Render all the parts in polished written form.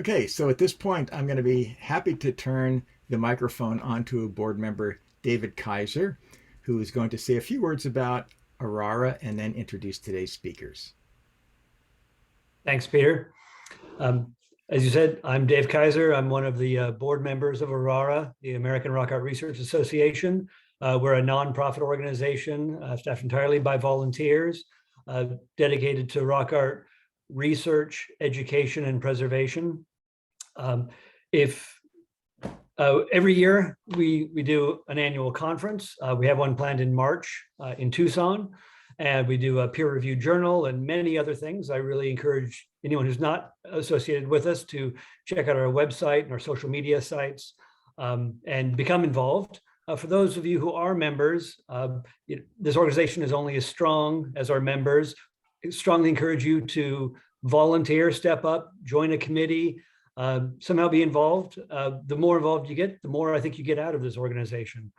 Okay, so at this point, I'm going to be happy to turn the microphone on to board member David Kaiser, who is going to say a few words about Aurora and then introduce today's speakers. Thanks, Peter. As you said, I'm Dave Kaiser. I'm one of the board members of Aurora, the American Rock Art Research Association. We're a nonprofit organization staffed entirely by volunteers dedicated to rock art research, education, and preservation. Every year we do an annual conference. We have one planned in March in Tucson, and we do a peer-reviewed journal and many other things. I really encourage anyone who's not associated with us to check out our website and our social media sites and become involved. For those of you who are members, this organization is only as strong as our members. I strongly encourage you to volunteer, step up, join a committee, somehow be involved. The more involved you get, the more I think you get out of this organization.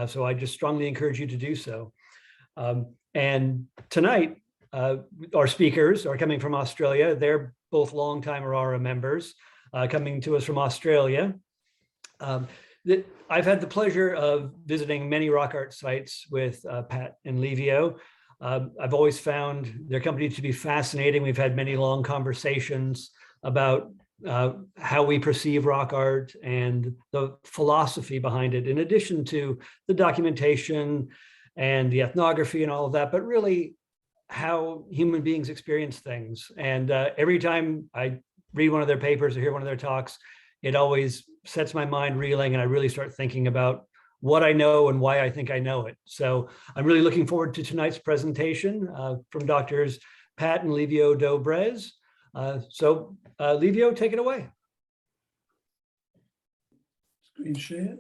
So I just strongly encourage you to do so. And tonight, our speakers are coming from Australia. They're both longtime Aurora members coming to us from Australia. I've had the pleasure of visiting many rock art sites with Pat and Livio. I've always found their company to be fascinating. We've had many long conversations about how we perceive rock art and the philosophy behind it, in addition to the documentation and the ethnography and all of that, but really how human beings experience things. And every time I read one of their papers or hear one of their talks, it always sets my mind reeling, and I really start thinking about what I know and why I think I know it. So I'm really looking forward to tonight's presentation from Doctors Pat and Livio Dobrez. Livio, take it away. Screen share.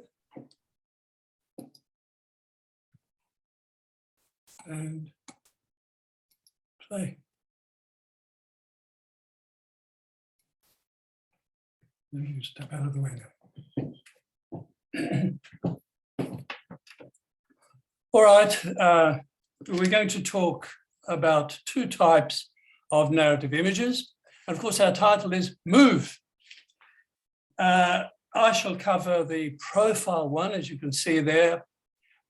And play. Let me step out of the way now. All right, we're going to talk about two types of narrative images. And of course, our title is Move. I shall cover the profile one, as you can see there,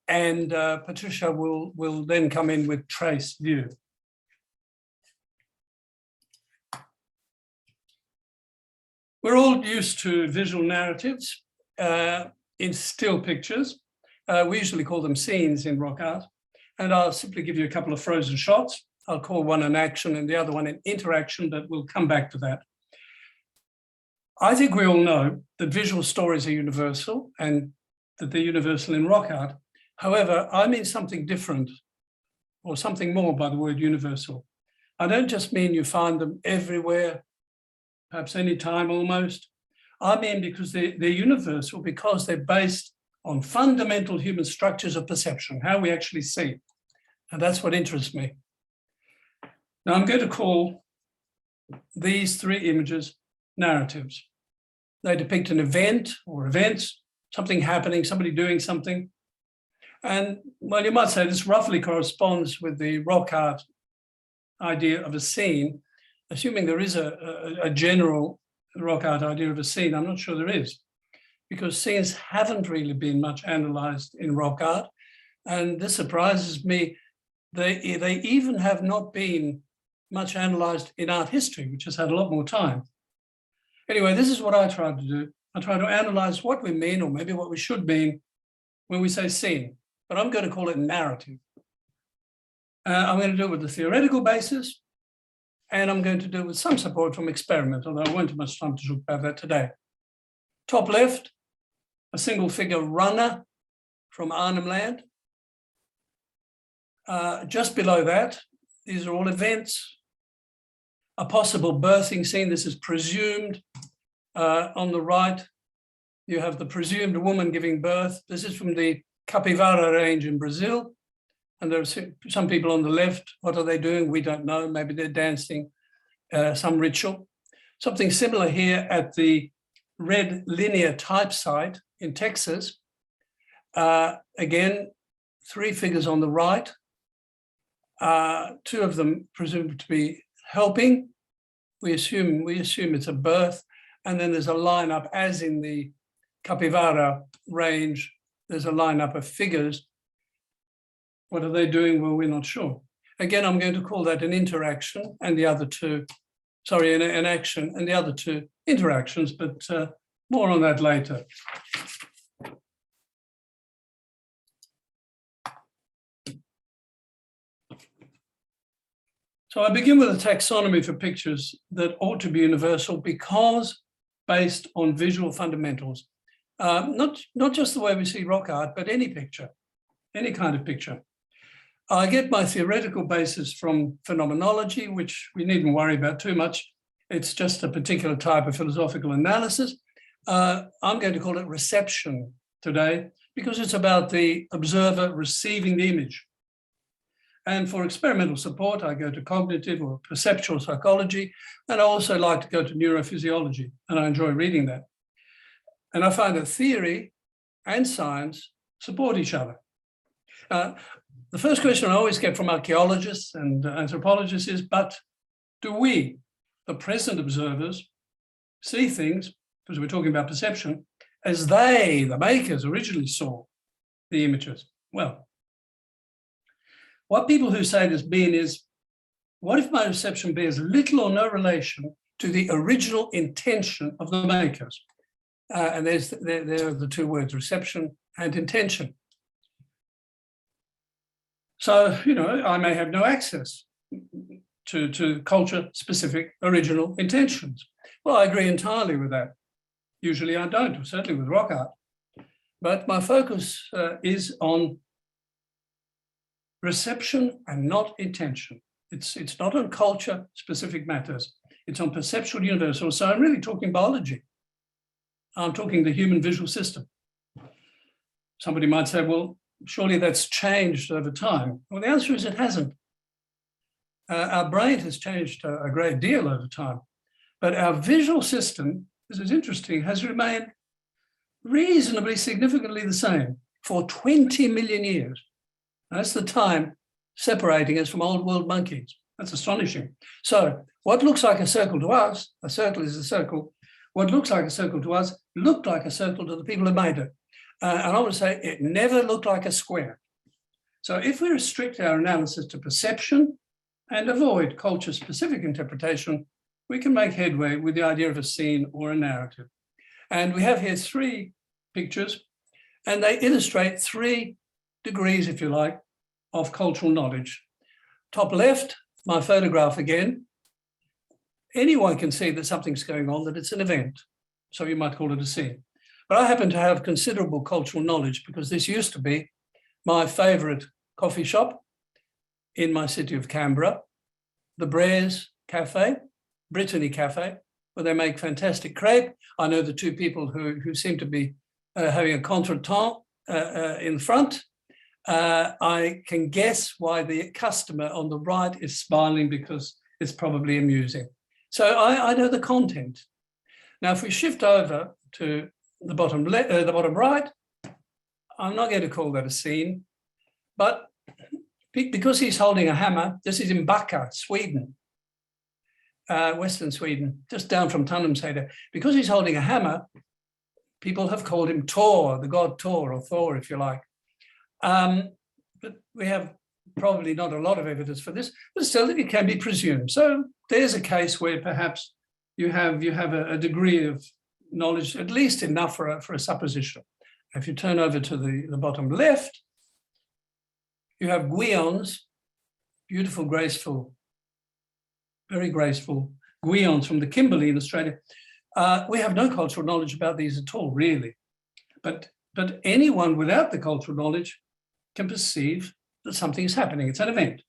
and Patricia will then come in with trace view. We're all used to visual narratives in still pictures. We usually call them scenes in rock art. And I'll simply give you a couple of frozen shots. I'll call one an action and the other one an interaction, but we'll come back to that. I think we all know that visual stories are universal and that they're universal in rock art. However, I mean something different or something more by the word universal. I don't just mean you find them everywhere, perhaps any time almost. I mean because they're universal because they're based on fundamental human structures of perception, how we actually see. And that's what interests me. Now I'm going to call these three images narratives. They depict an event or events, something happening, somebody doing something. And well, you might say this roughly corresponds with the rock art idea of a scene, assuming there is a general rock art idea of a scene. I'm not sure there is, because scenes haven't really been much analyzed in rock art. And this surprises me. They even have not been much analyzed in art history, which has had a lot more time. Anyway, this is what I try to do. I try to analyze what we mean, or maybe what we should mean, when we say scene, but I'm going to call it narrative. I'm going to do it with the theoretical basis, and I'm going to do it with some support from experiment, although I won't have much time to talk about that today. Top left, a single figure runner from Arnhem Land. Just below that, these are all events. A possible birthing scene, this is presumed. On the right, you have the presumed woman giving birth. This is from the Capivara range in Brazil. And there are some people on the left. What are they doing? We don't know. Maybe they're dancing some ritual. Something similar here at the red linear type site in Texas. Again, three figures on the right. Two of them presumed to be helping. We assume it's a birth. and then there's a lineup, as in the capybara range, there's a lineup of figures. What are they doing? Well, we're not sure. Again, I'm going to call that an interaction, and the other two, sorry, an action, and the other two interactions, but more on that later. So I begin with a taxonomy for pictures that ought to be universal because based on visual fundamentals, not just the way we see rock art, but any picture, any kind of picture. I get my theoretical basis from phenomenology, which we needn't worry about too much. It's just a particular type of philosophical analysis. I'm going to call it reception today because it's about the observer receiving the image. And for experimental support, I go to cognitive or perceptual psychology, and I also like to go to neurophysiology, and I enjoy reading that. And I find that theory and science support each other. The first question I always get from archaeologists and anthropologists is, but do we, the present observers, see things, because we're talking about perception, as they, the makers, originally saw the images? Well, what people who say this mean is, what if my reception bears little or no relation to the original intention of the makers? And there are the two words, reception and intention. So, you know, I may have no access to culture-specific original intentions. Well, I agree entirely with that. Usually I don't, certainly with rock art. But my focus is on reception and not intention. It's not on culture-specific matters. It's on perceptual universal. So I'm really talking biology. I'm talking the human visual system. Somebody might say, well, surely that's changed over time. Well, the answer is it hasn't. Our brain has changed a great deal over time, but our visual system, this is interesting, has remained reasonably significantly the same for 20 million years. That's the time separating us from old world monkeys. That's astonishing. So what looks like a circle to us, a circle is a circle, what looks like a circle to us looked like a circle to the people who made it. And I want to say it never looked like a square. So if we restrict our analysis to perception and avoid culture-specific interpretation, we can make headway with the idea of a scene or a narrative. And we have here three pictures, and they illustrate three degrees, if you like, of cultural knowledge. Top left, my photograph again. Anyone can see that something's going on, that it's an event. So you might call it a scene. But I happen to have considerable cultural knowledge because this used to be my favorite coffee shop in my city of Canberra, the Dobrez Cafe, Brittany Cafe, where they make fantastic crepe. I know the two people who seem to be having a contretemps in front. I can guess why the customer on the right is smiling because it's probably amusing. So I know the content. Now, if we shift over to the bottom right, I'm not going to call that a scene, but because he's holding a hammer, this is in Backa, Sweden, Western Sweden, just down from Tanumshede. Because he's holding a hammer, people have called him Thor, the god Thor, or Thor, if you like. But we have probably not a lot of evidence for this, but still it can be presumed. So there's a case where perhaps you have a degree of knowledge, at least enough for a supposition. If you turn over to the bottom left, you have guions, beautiful, graceful, very graceful guions from the Kimberley in Australia. We have no cultural knowledge about these at all, really. But anyone without the cultural knowledge can perceive that something is happening. It's an event.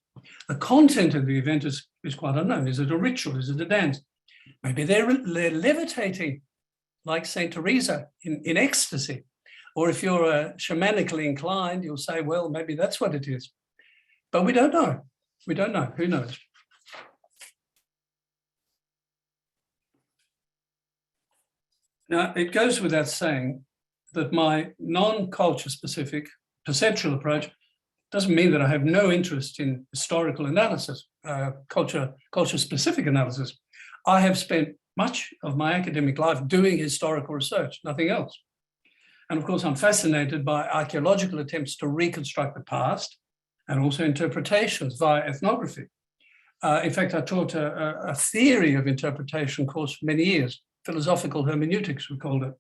The content of the event is quite unknown. Is it a ritual? Is it a dance? Maybe they're levitating, like Saint Teresa in ecstasy. Or if you're shamanically inclined, you'll say, well, maybe that's what it is. But we don't know. We don't know. Who knows? Now, it goes without saying that my non-culture specific perceptual approach doesn't mean that I have no interest in historical analysis, culture-specific analysis. I have spent much of my academic life doing historical research, nothing else. And of course, I'm fascinated by archaeological attempts to reconstruct the past and also interpretations via ethnography. In fact, I taught a theory of interpretation course for many years, philosophical hermeneutics, we called it.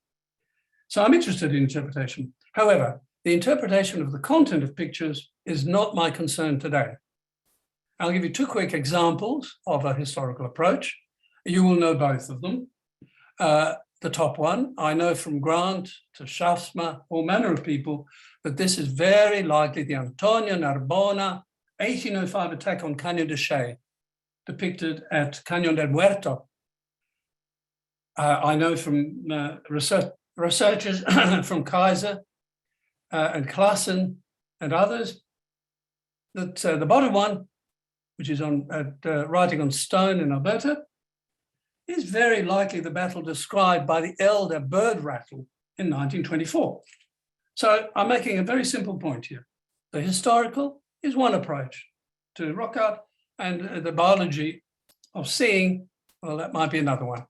So I'm interested in interpretation. However, the interpretation of the content of pictures is not my concern today. I'll give you two quick examples of a historical approach. You will know both of them. The top one, I know from Grant to Schaffsma, all manner of people, that this is very likely the Antonio Narbona 1805 attack on Caño de Che, depicted at Cañón del Muerto. I know from researchers from Kaiser and Klassen and others that the bottom one, which is writing on stone in Alberta, is very likely the battle described by the elder bird rattle in 1924. So I'm making a very simple point here. The historical is one approach to rock art, and the biology of seeing, well, that might be another one.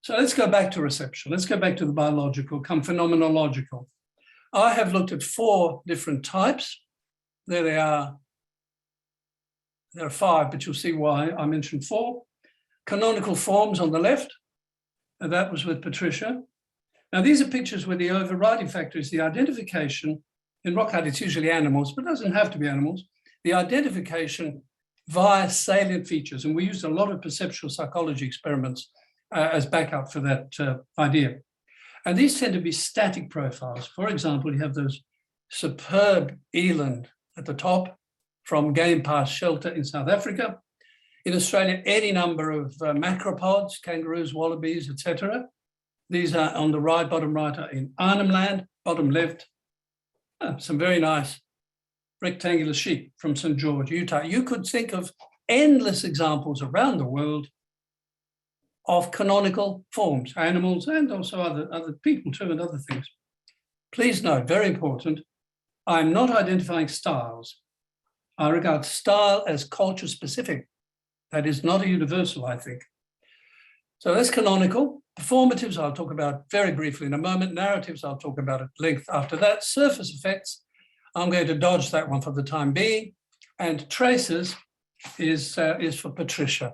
So let's go back to reception. Let's go back to the biological, come phenomenological. I have looked at 4 different types. There they are. There are 5, but you'll see why I mentioned 4. Canonical forms on the left, and that was with Patricia. Now, these are pictures where the overriding factor is the identification. In rock art, it's usually animals, but it doesn't have to be animals. The identification via salient features, and we used a lot of perceptual psychology experiments as backup for that idea. And these tend to be static profiles. For example, you have those superb eland at the top from Game Pass Shelter in South Africa. In Australia, any number of macropods, kangaroos, wallabies, etc. These are on the right, bottom right are in Arnhem Land, bottom left, some very nice rectangular sheep from St. George, Utah. You could think of endless examples around the world of canonical forms, animals, and also other people too, and other things. Please note, very important, I'm not identifying styles. I regard style as culture specific. That is not a universal, I think. So that's canonical. Performatives, I'll talk about very briefly in a moment. Narratives, I'll talk about at length after that. Surface effects, I'm going to dodge that one for the time being. And traces is for Patricia.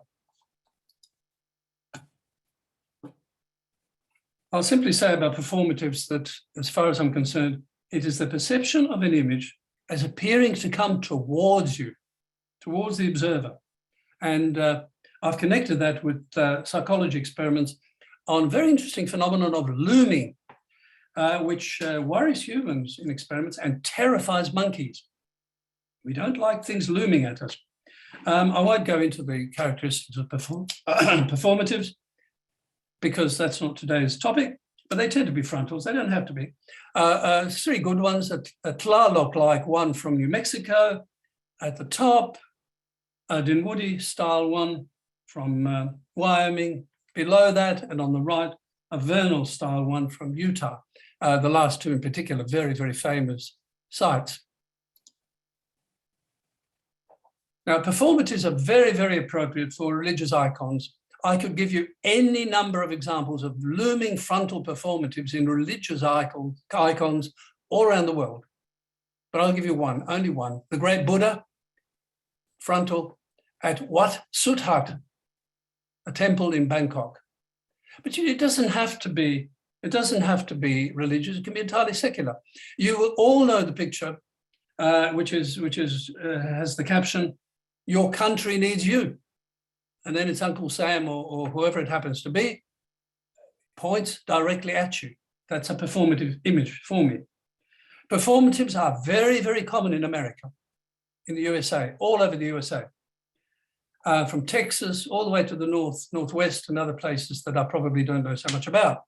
I'll simply say about performatives that, as far as I'm concerned, it is the perception of an image as appearing to come towards you, towards the observer. And I've connected that with psychology experiments on a very interesting phenomenon of looming, which worries humans in experiments and terrifies monkeys. We don't like things looming at us. I won't go into the characteristics of performatives because that's not today's topic, but they tend to be frontals. They don't have to be. 3 good ones, a Tlaloc-like one from New Mexico at the top, a Dinwoody style one from Wyoming below that, and on the right, a Vernal style one from Utah. The last 2 in particular, very, very famous sites. Now, performatives are very, very appropriate for religious icons. I could give you any number of examples of looming frontal performatives in religious icons all around the world. But I'll give you one, only one. The great Buddha, frontal, at Wat Sut Hat, a temple in Bangkok. But it doesn't have to be religious, it can be entirely secular. You will all know the picture, which has the caption, "Your country needs you." And then it's Uncle Sam or whoever it happens to be, points directly at you. That's a performative image for me. Performatives are very, very common in America, in the USA, all over the USA, from Texas all the way to the northwest and other places that I probably don't know so much about.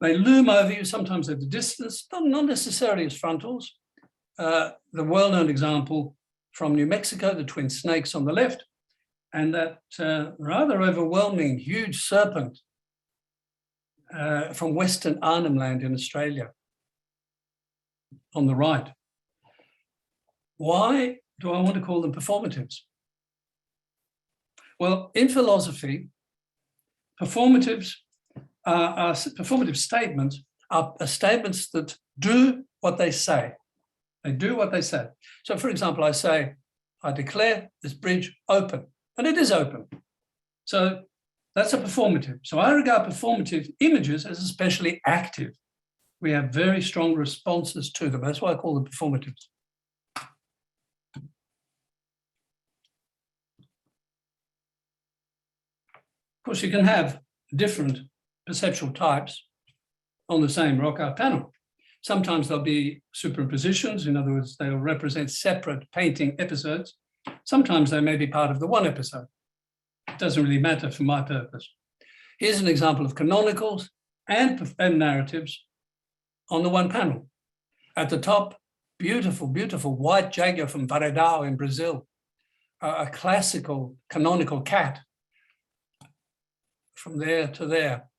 They loom over you, sometimes at a distance, not necessarily as frontals. The well-known example from New Mexico, the twin snakes on the left, and that rather overwhelming huge serpent from Western Arnhem Land in Australia on the right. Why do I want to call them performatives? Well, in philosophy, performative statements are statements that do what they say. They do what they say. So, for example, I say, I declare this bridge open, and it is open. So that's a performative. So I regard performative images as especially active. We have very strong responses to them. That's why I call them performatives. Of course, you can have different perceptual types on the same rock art panel. Sometimes there'll be superimpositions. In other words, they'll represent separate painting episodes. Sometimes they may be part of the one episode. It doesn't really matter for my purpose. Here's an example of canonicals and narratives on the one panel. At the top, beautiful, beautiful white jaguar from Varedão in Brazil, a classical canonical cat from there to there.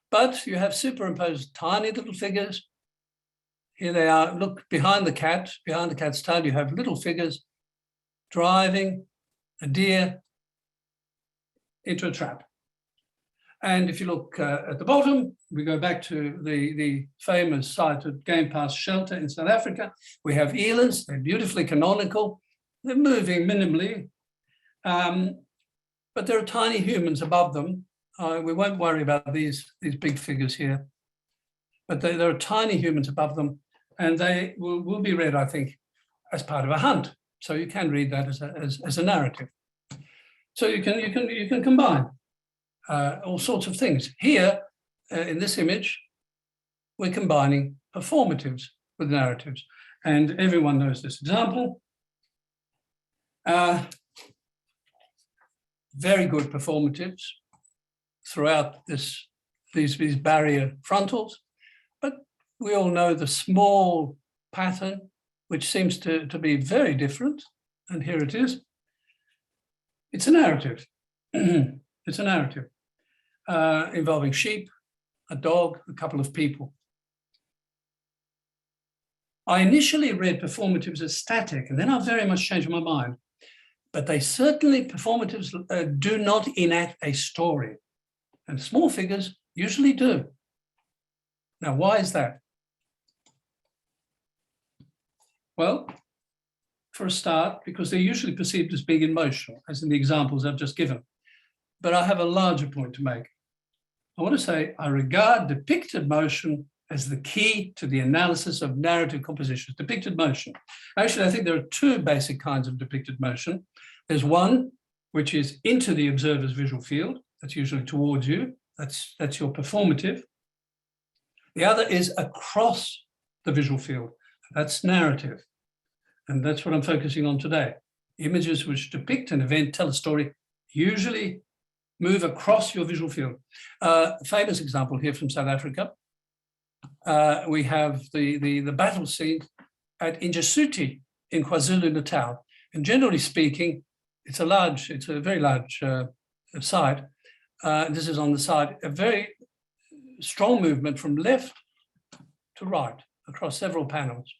But you have superimposed tiny little figures. Here they are. Look behind the cat, behind the cat's tail, you have little figures driving a deer into a trap. And if you look at the bottom, we go back to the famous site at Game Pass Shelter in South Africa. We have elands, they're beautifully canonical. They're moving minimally, but there are tiny humans above them. We won't worry about these big figures here, but there are tiny humans above them, and they will be read, I think, as part of a hunt. So you can read that as a narrative. So you can combine all sorts of things. Here, in this image, we're combining performatives with narratives, and everyone knows this example. Very good performatives throughout these barrier frontals, but we all know the small pattern, which seems to be very different, and here it is. It's a narrative. It's a narrative involving sheep, a dog, a couple of people. I initially read performatives as static, and then I very much changed my mind. But they certainly, performatives do not enact a story, and small figures usually do. Now, why is that? Well, for a start, because they're usually perceived as being in motion, as in the examples I've just given. But I have a larger point to make. I want to say I regard depicted motion as the key to the analysis of narrative compositions. Depicted motion. Actually, I think there are two basic kinds of depicted motion. There's one which is into the observer's visual field. That's usually towards you. That's your performative. The other is across the visual field. That's narrative. And that's what I'm focusing on today. Images which depict an event, tell a story, usually move across your visual field. Famous example here from South Africa. We have the battle scene at Injasuti in KwaZulu-Natal. And generally speaking, it's a very large site. This is on the side, a very strong movement from left to right across several panels.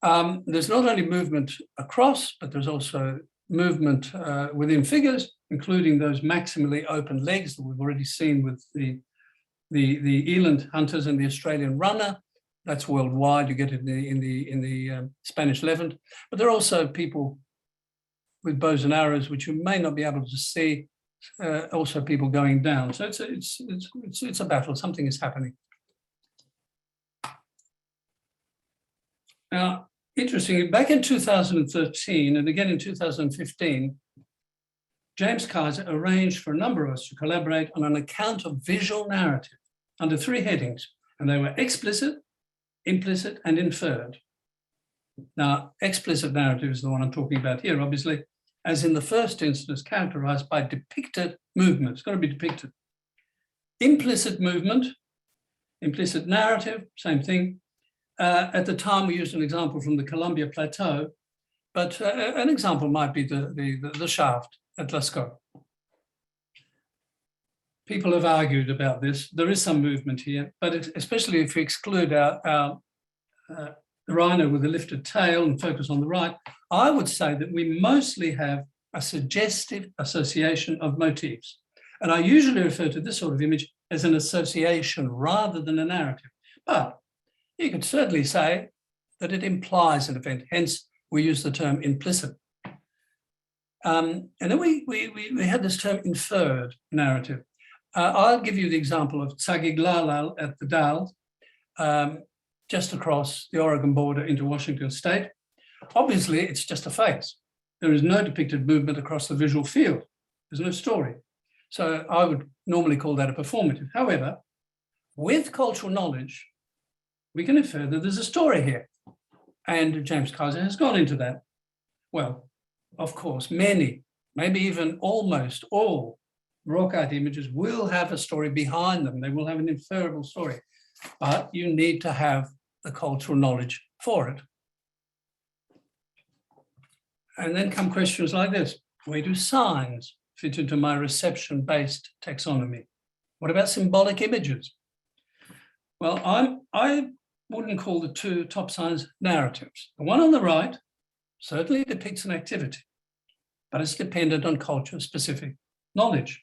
There's not only movement across, but there's also movement within figures, including those maximally open legs that we've already seen with the eland hunters and the Australian runner. That's worldwide. You get it in the Spanish Levant. But there are also people with bows and arrows, which you may not be able to see. Also, people going down. So it's a battle. Something is happening. Now, interestingly, back in 2013 and again in 2015, James Kaiser arranged for a number of us to collaborate on an account of visual narrative under three headings, and they were explicit, implicit, and inferred. Now, explicit narrative is the one I'm talking about here, obviously, as in the first instance, characterized by depicted movement. It's got to be depicted. Implicit movement, implicit narrative, same thing. At the time, we used an example from the Columbia Plateau, but an example might be the shaft at Lascaux. People have argued about this. There is some movement here, but especially if we exclude our rhino with a lifted tail and focus on the right, I would say that we mostly have a suggestive association of motifs. And I usually refer to this sort of image as an association rather than a narrative. But you could certainly say that it implies an event, hence we use the term implicit. And then we had this term inferred narrative. I'll give you the example of Tsagiglalal at the Dalles, just across the Oregon border into Washington state. Obviously, it's just a face. There is no depicted movement across the visual field. There's no story. So I would normally call that a performative. However, with cultural knowledge, we can infer that there's a story here. And James Kaiser has gone into that. Well, of course, many, maybe even almost all rock art images will have a story behind them. They will have an inferable story, but you need to have the cultural knowledge for it. And then come questions like this. Where do signs fit into my reception-based taxonomy? What about symbolic images? Well, I wouldn't call the two top signs narratives. The one on the right certainly depicts an activity, but it's dependent on culture-specific knowledge,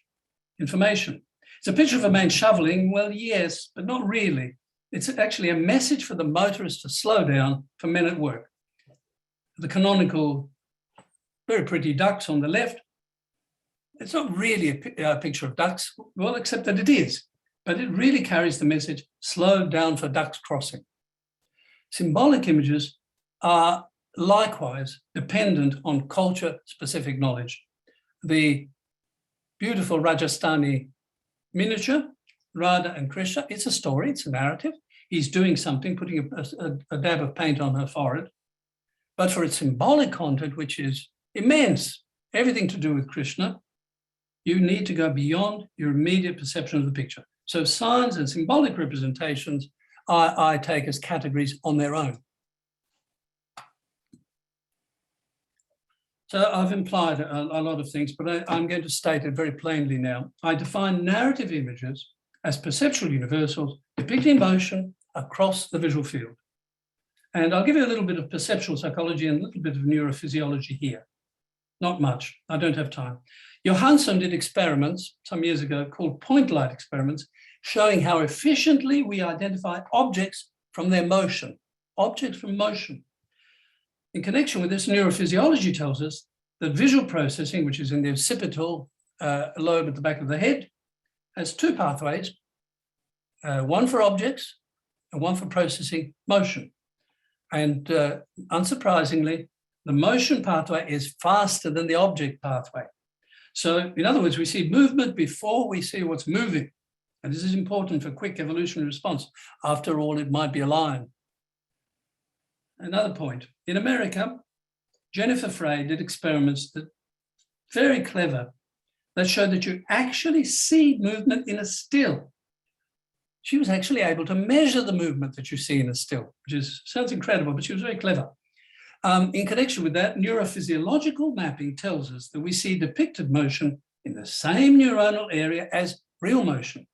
information. It's a picture of a man shoveling. Well, yes, but not really. It's actually a message for the motorist to slow down for men at work. The canonical, very pretty ducks on the left. It's not really a picture of ducks, well, except that it is, but it really carries the message, slow down for ducks crossing. Symbolic images are likewise dependent on culture-specific knowledge. The beautiful Rajasthani miniature, Radha and Krishna, it's a story, it's a narrative. He's doing something, putting a dab of paint on her forehead. But for its symbolic content, which is immense, everything to do with Krishna, you need to go beyond your immediate perception of the picture. So signs and symbolic representations I take as categories on their own. So I've implied a lot of things, but I'm going to state it very plainly now. I define narrative images as perceptual universals depicting emotion across the visual field. And I'll give you a little bit of perceptual psychology and a little bit of neurophysiology here. Not much, I don't have time. Johansson did experiments some years ago called point light experiments, showing how efficiently we identify objects from their motion, objects from motion. In connection with this, neurophysiology tells us that visual processing, which is in the occipital lobe at the back of the head, has two pathways, one for objects and one for processing motion. And unsurprisingly, the motion pathway is faster than the object pathway. So in other words, we see movement before we see what's moving. And this is important for quick evolutionary response. After all, it might be a lion. Another point, in America, Jennifer Frey did experiments that very clever that showed that you actually see movement in a still. She was actually able to measure the movement that you see in a still, which sounds incredible, but she was very clever. In connection with that, neurophysiological mapping tells us that we see depicted motion in the same neuronal area as real motion.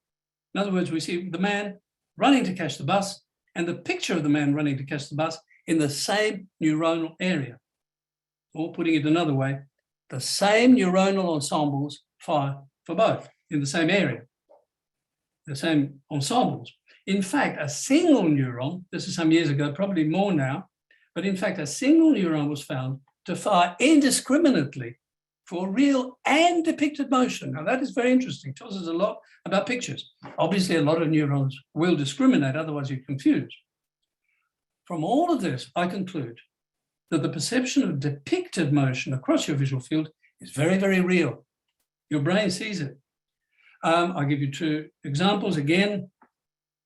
In other words, we see the man running to catch the bus and the picture of the man running to catch the bus in the same neuronal area. Or putting it another way, the same neuronal ensembles fire for both in the same area, the same ensembles. In fact, a single neuron, this is some years ago, probably more now, but in fact, a single neuron was found to fire indiscriminately for real and depicted motion. Now that is very interesting, tells us a lot about pictures. Obviously, a lot of neurons will discriminate, otherwise you're confused. From all of this, I conclude that the perception of depicted motion across your visual field is very, very real. Your brain sees it. I'll give you two examples again.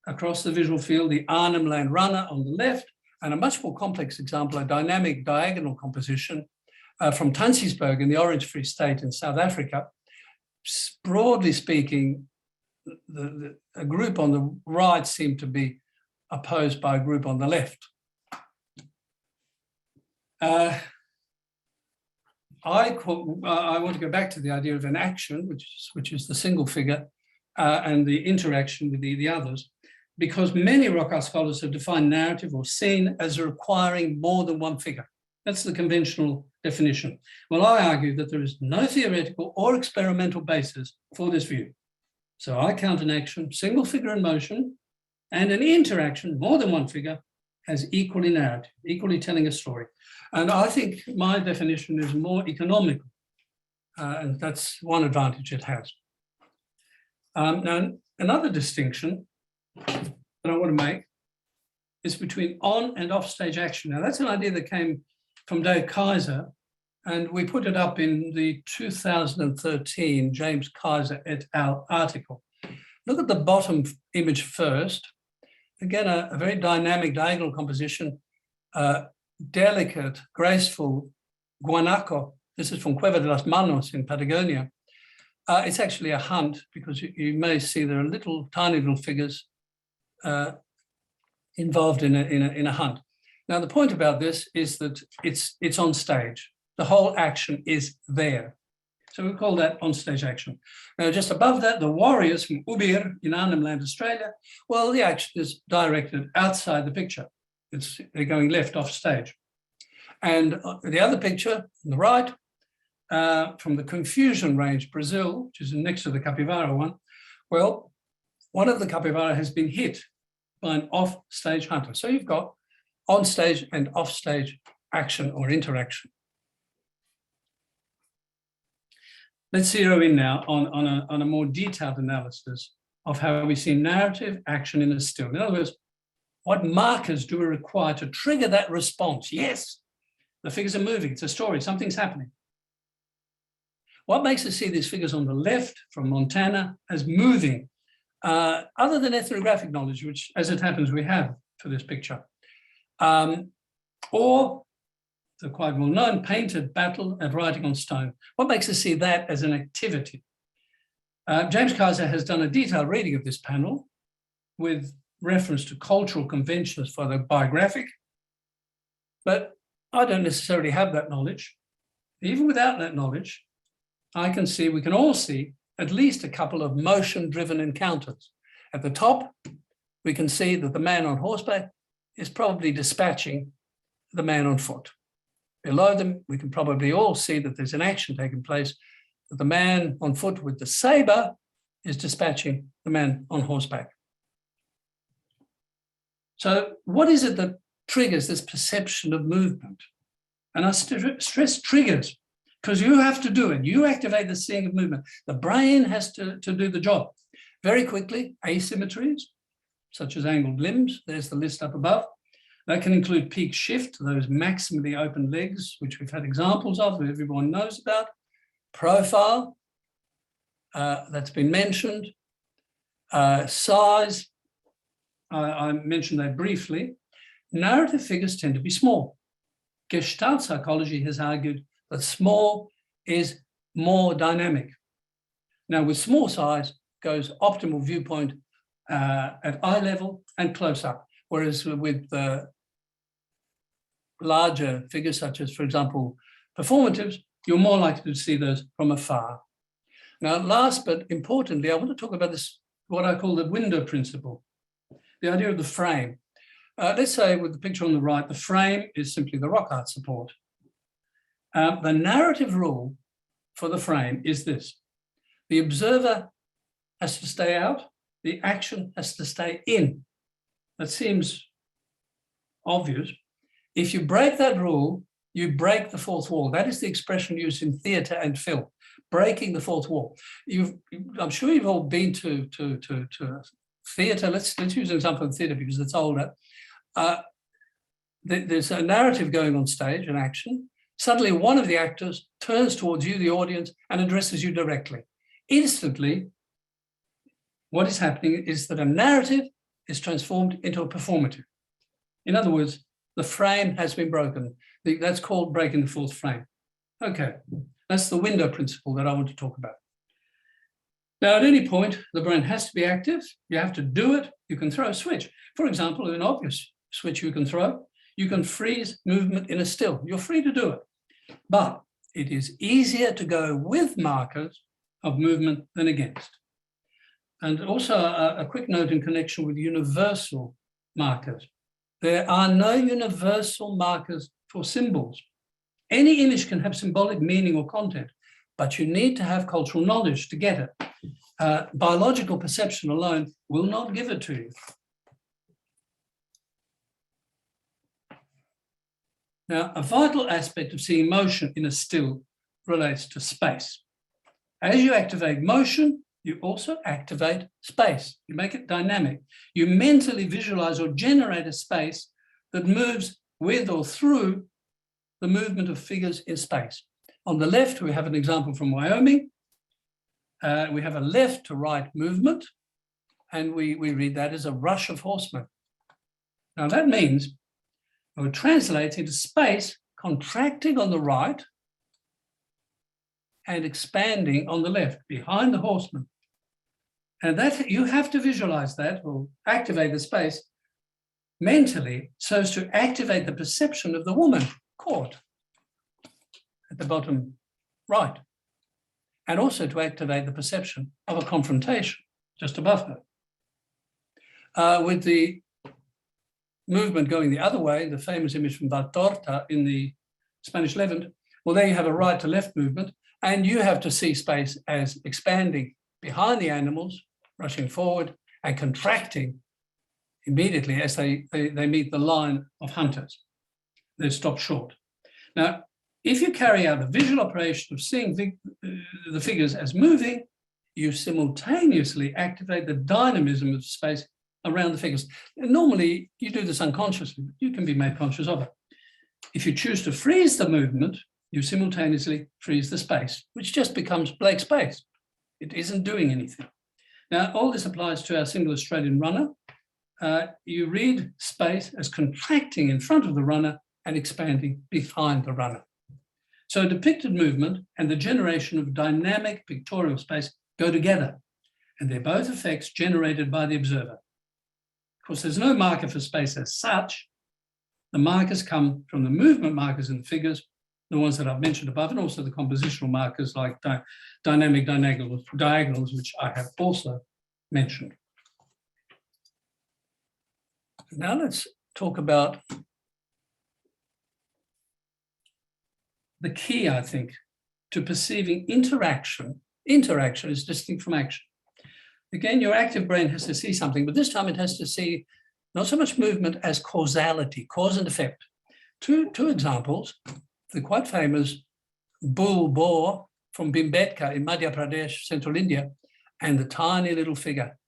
Across the visual field, the Arnhem Land runner on the left, and a much more complex example, a dynamic diagonal composition from Tansiesberg in the Orange Free State in South Africa. Broadly speaking, a group on the right seemed to be opposed by a group on the left. I want to go back to the idea of an action, which is the single figure, and the interaction with the others, because many rock art scholars have defined narrative or scene as requiring more than one figure. That's the conventional definition? Well, I argue that there is no theoretical or experimental basis for this view. So I count an action, single figure in motion, and an interaction, more than one figure, as equally narrative, equally telling a story. And I think my definition is more economical, and that's one advantage it has. Now, another distinction that I want to make is between on and off stage action. Now, that's an idea that came from Dave Kaiser, and we put it up in the 2013 James Kaiser et al. Article. Look at the bottom image first. Again, a very dynamic diagonal composition, delicate, graceful guanaco. This is from Cueva de las Manos in Patagonia. It's actually a hunt because you may see there are tiny little figures involved in a hunt. Now, the point about this is that it's on stage. The whole action is there. So we call that on-stage action. Now, just above that, the warriors from Ubir in Arnhem Land, Australia, well, the action is directed outside the picture. They're going left off stage. And the other picture on the right, from the Confusion Range, Brazil, which is next to the capybara one, well, one of the capybara has been hit by an off-stage hunter. So you've got on-stage and off-stage action or interaction. Let's zero in now on a more detailed analysis of how we see narrative action in a still. In other words, what markers do we require to trigger that response? Yes, the figures are moving, it's a story, something's happening. What makes us see these figures on the left from Montana as moving, other than ethnographic knowledge, which, as it happens, we have for this picture, or the quite well-known painted battle and writing on stone? What makes us see that as an activity? James Kaiser has done a detailed reading of this panel with reference to cultural conventions for the biographic, but I don't necessarily have that knowledge. Even without that knowledge, we can all see at least a couple of motion-driven encounters. At the top, we can see that the man on horseback is probably dispatching the man on foot. Below them, we can probably all see that there's an action taking place, that the man on foot with the saber is dispatching the man on horseback. So what is it that triggers this perception of movement? And I stress triggers, because you have to do it. You activate the seeing of movement. The brain has to do the job. Very quickly, asymmetries, such as angled limbs, there's the list up above. That can include peak shift, those maximally open legs, which we've had examples of, that everyone knows about. Profile, that's been mentioned. Size, I mentioned that briefly. Narrative figures tend to be small. Gestalt psychology has argued that small is more dynamic. Now, with small size goes optimal viewpoint at eye level and close up, whereas with larger figures, such as, for example, performatives, you're more likely to see those from afar. Now, last but importantly, I want to talk about this, what I call the window principle, the idea of the frame. Let's say with the picture on the right, the frame is simply the rock art support. The narrative rule for the frame is this: the observer has to stay out, the action has to stay in. That seems obvious. If you break that rule, you break the fourth wall. That is the expression used in theatre and film, breaking the fourth wall. I'm sure you've all been to theatre. Let's use an example of theatre because it's older. There's a narrative going on stage, an action. Suddenly, one of the actors turns towards you, the audience, and addresses you directly. Instantly, what is happening is that a narrative is transformed into a performative. In other words, the frame has been broken. That's called breaking the fourth frame. Okay, that's the window principle that I want to talk about. Now, at any point, the brain has to be active. You have to do it. You can throw a switch. For example, an obvious switch you can throw, you can freeze movement in a still. You're free to do it. But it is easier to go with markers of movement than against. And also a quick note in connection with universal markers. There are no universal markers for symbols. Any image can have symbolic meaning or content, but you need to have cultural knowledge to get it. Biological perception alone will not give it to you. Now, a vital aspect of seeing motion in a still relates to space. As you activate motion, you also activate space. You make it dynamic. You mentally visualize or generate a space that moves with or through the movement of figures in space. On the left, we have an example from Wyoming. We have a left to right movement, and we read that as a rush of horsemen. Now that means it would translate into space contracting on the right and expanding on the left, behind the horseman. And that you have to visualize that or activate the space mentally so as to activate the perception of the woman caught at the bottom right, and also to activate the perception of a confrontation just above her. With the movement going the other way, the famous image from Valtorta in the Spanish Levant, well, there you have a right to left movement, and you have to see space as expanding behind the animals, rushing forward and contracting immediately as they meet the line of hunters. They stop short. Now, if you carry out the visual operation of seeing the figures as moving, you simultaneously activate the dynamism of space around the figures. And normally, you do this unconsciously, but you can be made conscious of it. If you choose to freeze the movement, you simultaneously freeze the space, which just becomes blank space. It isn't doing anything. Now, all this applies to our single Australian runner. You read space as contracting in front of the runner and expanding behind the runner. So depicted movement and the generation of dynamic pictorial space go together, and they're both effects generated by the observer. Of course, there's no marker for space as such. The markers come from the movement markers in the figures, the ones that I've mentioned above, and also the compositional markers like dynamic diagonals, which I have also mentioned. Now let's talk about the key, I think, to perceiving interaction. Interaction is distinct from action. Again, your active brain has to see something, but this time it has to see not so much movement as causality, cause and effect. Two examples, the quite famous bull boar from Bhimbetka in Madhya Pradesh, central India, and the tiny little figure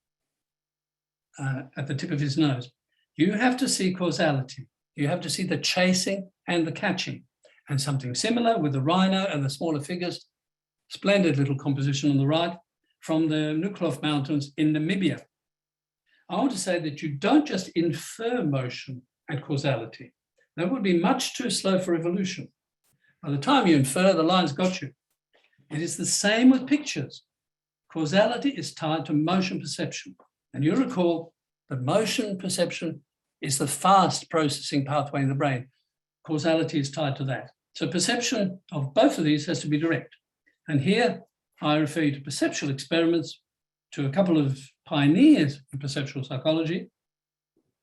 at the tip of his nose. You have to see causality. You have to see the chasing and the catching. And something similar with the rhino and the smaller figures. Splendid little composition on the right from the Nukloof Mountains in Namibia. I want to say that you don't just infer motion and causality. That would be much too slow for evolution. By the time you infer, the line's got you. It is the same with pictures. Causality is tied to motion perception. And you recall that motion perception is the fast processing pathway in the brain. Causality is tied to that. So perception of both of these has to be direct. And here I refer you to perceptual experiments, to a couple of pioneers in perceptual psychology.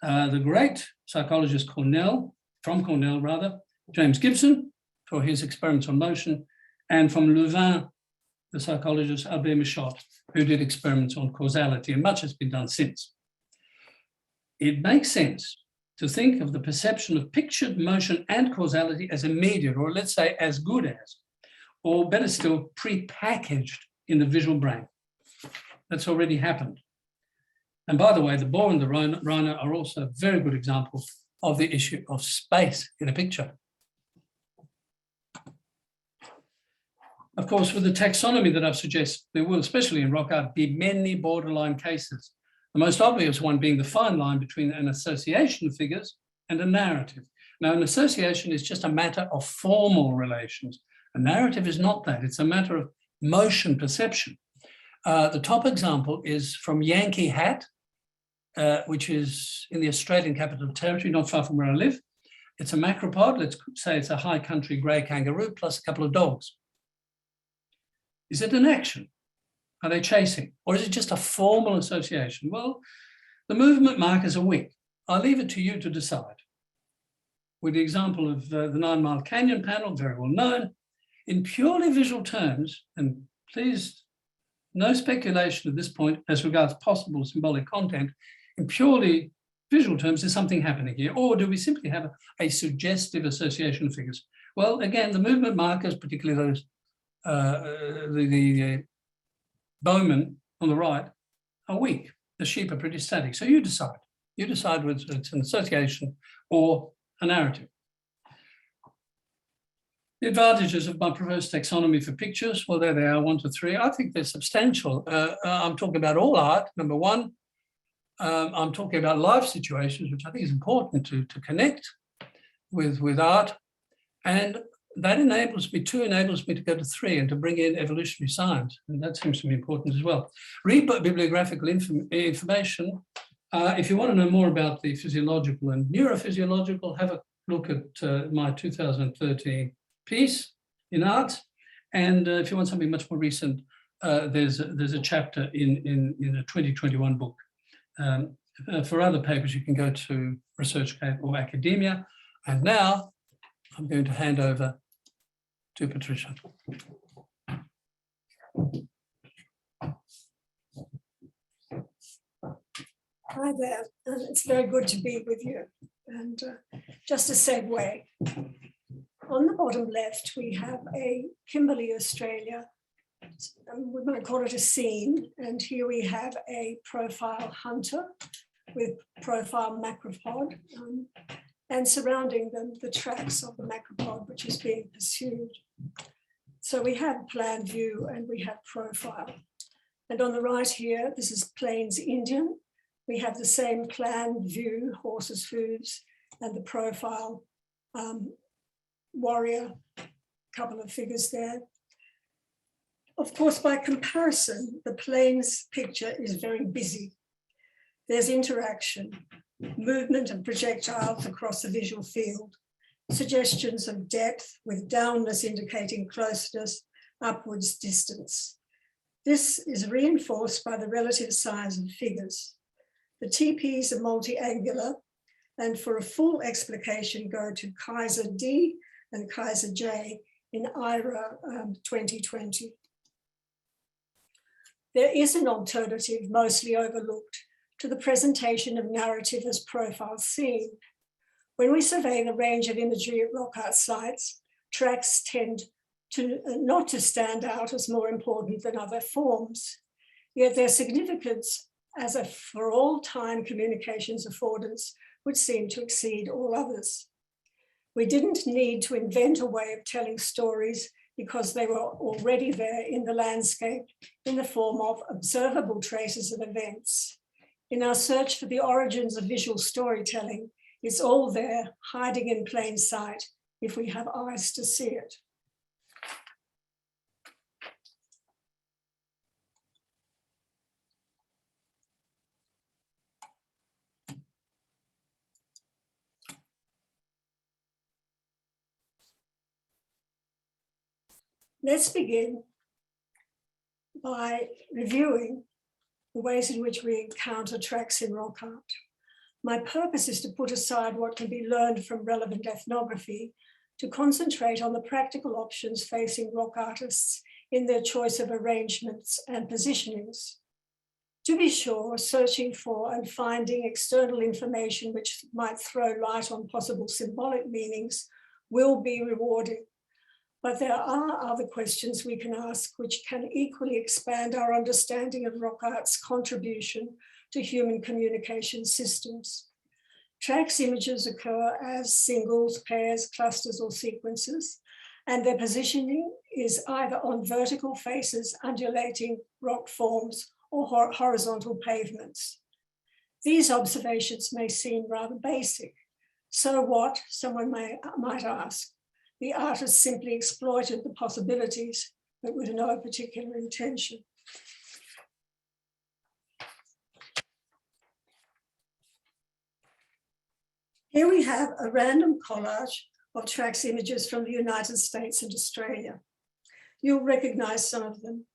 The great psychologist from Cornell, James Gibson, for his experiments on motion, and from Louvain, the psychologist Albert Michotte, who did experiments on causality, and much has been done since. It makes sense to think of the perception of pictured motion and causality as immediate, or let's say as good as, or better still, pre-packaged in the visual brain. That's already happened. And by the way, the boar and the rhino are also very good examples of the issue of space in a picture. Of course, with the taxonomy that I've suggested, there will, especially in rock art, be many borderline cases. The most obvious one being the fine line between an association of figures and a narrative. Now, an association is just a matter of formal relations. A narrative is not that. It's a matter of motion perception. The top example is from Yankee Hat, which is in the Australian Capital Territory, not far from where I live. It's a macropod. Let's say it's a high country grey kangaroo plus a couple of dogs. Is it an action? Are they chasing? Or is it just a formal association? Well, the movement markers are weak. I'll leave it to you to decide. with the example of the 9 Mile Canyon panel, very well known, in purely visual terms, and please, no speculation at this point as regards possible symbolic content, in purely visual terms, is something happening here? Or do we simply have a suggestive association of figures? Well, again, the movement markers, particularly those, the bowmen on the right, are weak. The sheep are pretty static. So you decide. You decide whether it's an association or a narrative. The advantages of my proposed taxonomy for pictures, well, there they are, 1 to 3. I think they're substantial. I'm talking about all art, number one. I'm talking about life situations, which I think is important to connect with art. And that enables me to go to 3 and to bring in evolutionary science. And that seems to be important as well. Read bibliographical information. If you want to know more about the physiological and neurophysiological, have a look at my 2013 piece in art. And if you want something much more recent, there's a chapter in a 2021 book. For other papers, you can go to ResearchGate or academia. And now I'm going to hand over to Patricia. Hi there, it's very good to be with you. And just a segue. On the bottom left, we have a Kimberley, Australia. We might call it a scene. And here we have a profile hunter with profile macropod. And surrounding them, the tracks of the macropod, which is being pursued. So we have plan view and we have profile. And on the right here, this is Plains Indian. We have the same plan view, horses, hooves, and the profile warrior, couple of figures there. Of course, by comparison, the Plains picture is very busy. There's interaction, movement of projectiles across the visual field, suggestions of depth with downness indicating closeness, upwards distance. This is reinforced by the relative size of figures. The TPs are multi-angular, and for a full explication, go to Kaiser D and Kaiser J in IRA 2020. There is an alternative, mostly overlooked, to the presentation of narrative as profile scene. When we survey the range of imagery at rock art sites, tracks tend to not to stand out as more important than other forms, yet their significance as a for all time communications affordance would seem to exceed all others. We didn't need to invent a way of telling stories because they were already there in the landscape in the form of observable traces of events. In our search for the origins of visual storytelling, it's all there, hiding in plain sight, if we have eyes to see it. Let's begin by reviewing the ways in which we encounter tracks in rock art. My purpose is to put aside what can be learned from relevant ethnography to concentrate on the practical options facing rock artists in their choice of arrangements and positionings. To be sure, searching for and finding external information which might throw light on possible symbolic meanings will be rewarding. But there are other questions we can ask which can equally expand our understanding of rock art's contribution to human communication systems. Tracks images occur as singles, pairs, clusters, or sequences, and their positioning is either on vertical faces, undulating rock forms, or horizontal pavements. These observations may seem rather basic. So what, someone might ask? The artist simply exploited the possibilities, but with no particular intention. Here we have a random collage of tracks images from the United States and Australia. You'll recognize some of them.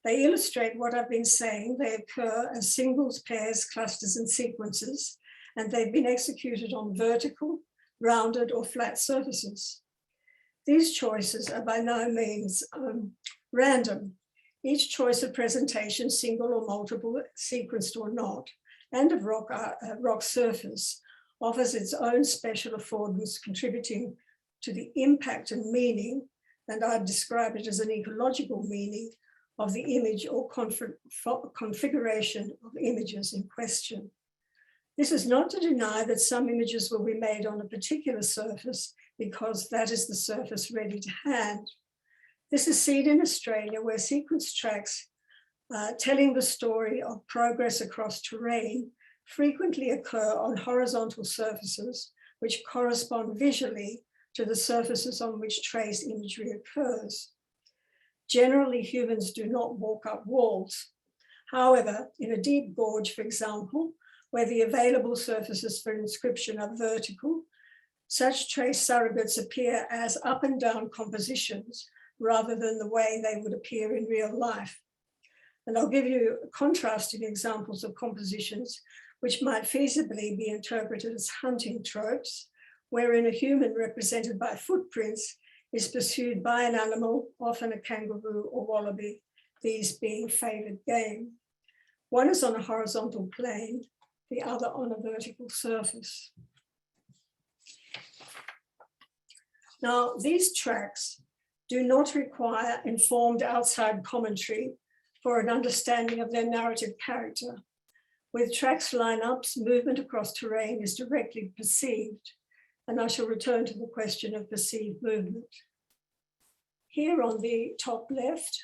They illustrate what I've been saying. They occur as singles, pairs, clusters, and sequences, and they've been executed on vertical, rounded or flat surfaces. These choices are by no means random. Each choice of presentation, single or multiple, sequenced or not, and of rock surface offers its own special affordance, contributing to the impact and meaning, and I'd describe it as an ecological meaning, of the image or configuration of images in question. This is not to deny that some images will be made on a particular surface because that is the surface ready to hand. This is seen in Australia, where sequence tracks telling the story of progress across terrain frequently occur on horizontal surfaces which correspond visually to the surfaces on which trace imagery occurs. Generally, humans do not walk up walls. However, in a deep gorge, for example, where the available surfaces for inscription are vertical, such trace surrogates appear as up and down compositions rather than the way they would appear in real life. And I'll give you contrasting examples of compositions which might feasibly be interpreted as hunting tropes, wherein a human represented by footprints is pursued by an animal, often a kangaroo or wallaby, these being favoured game. One is on a horizontal plane, the other on a vertical surface. Now, these tracks do not require informed outside commentary for an understanding of their narrative character. With tracks lineups, movement across terrain is directly perceived, and I shall return to the question of perceived movement. Here on the top left,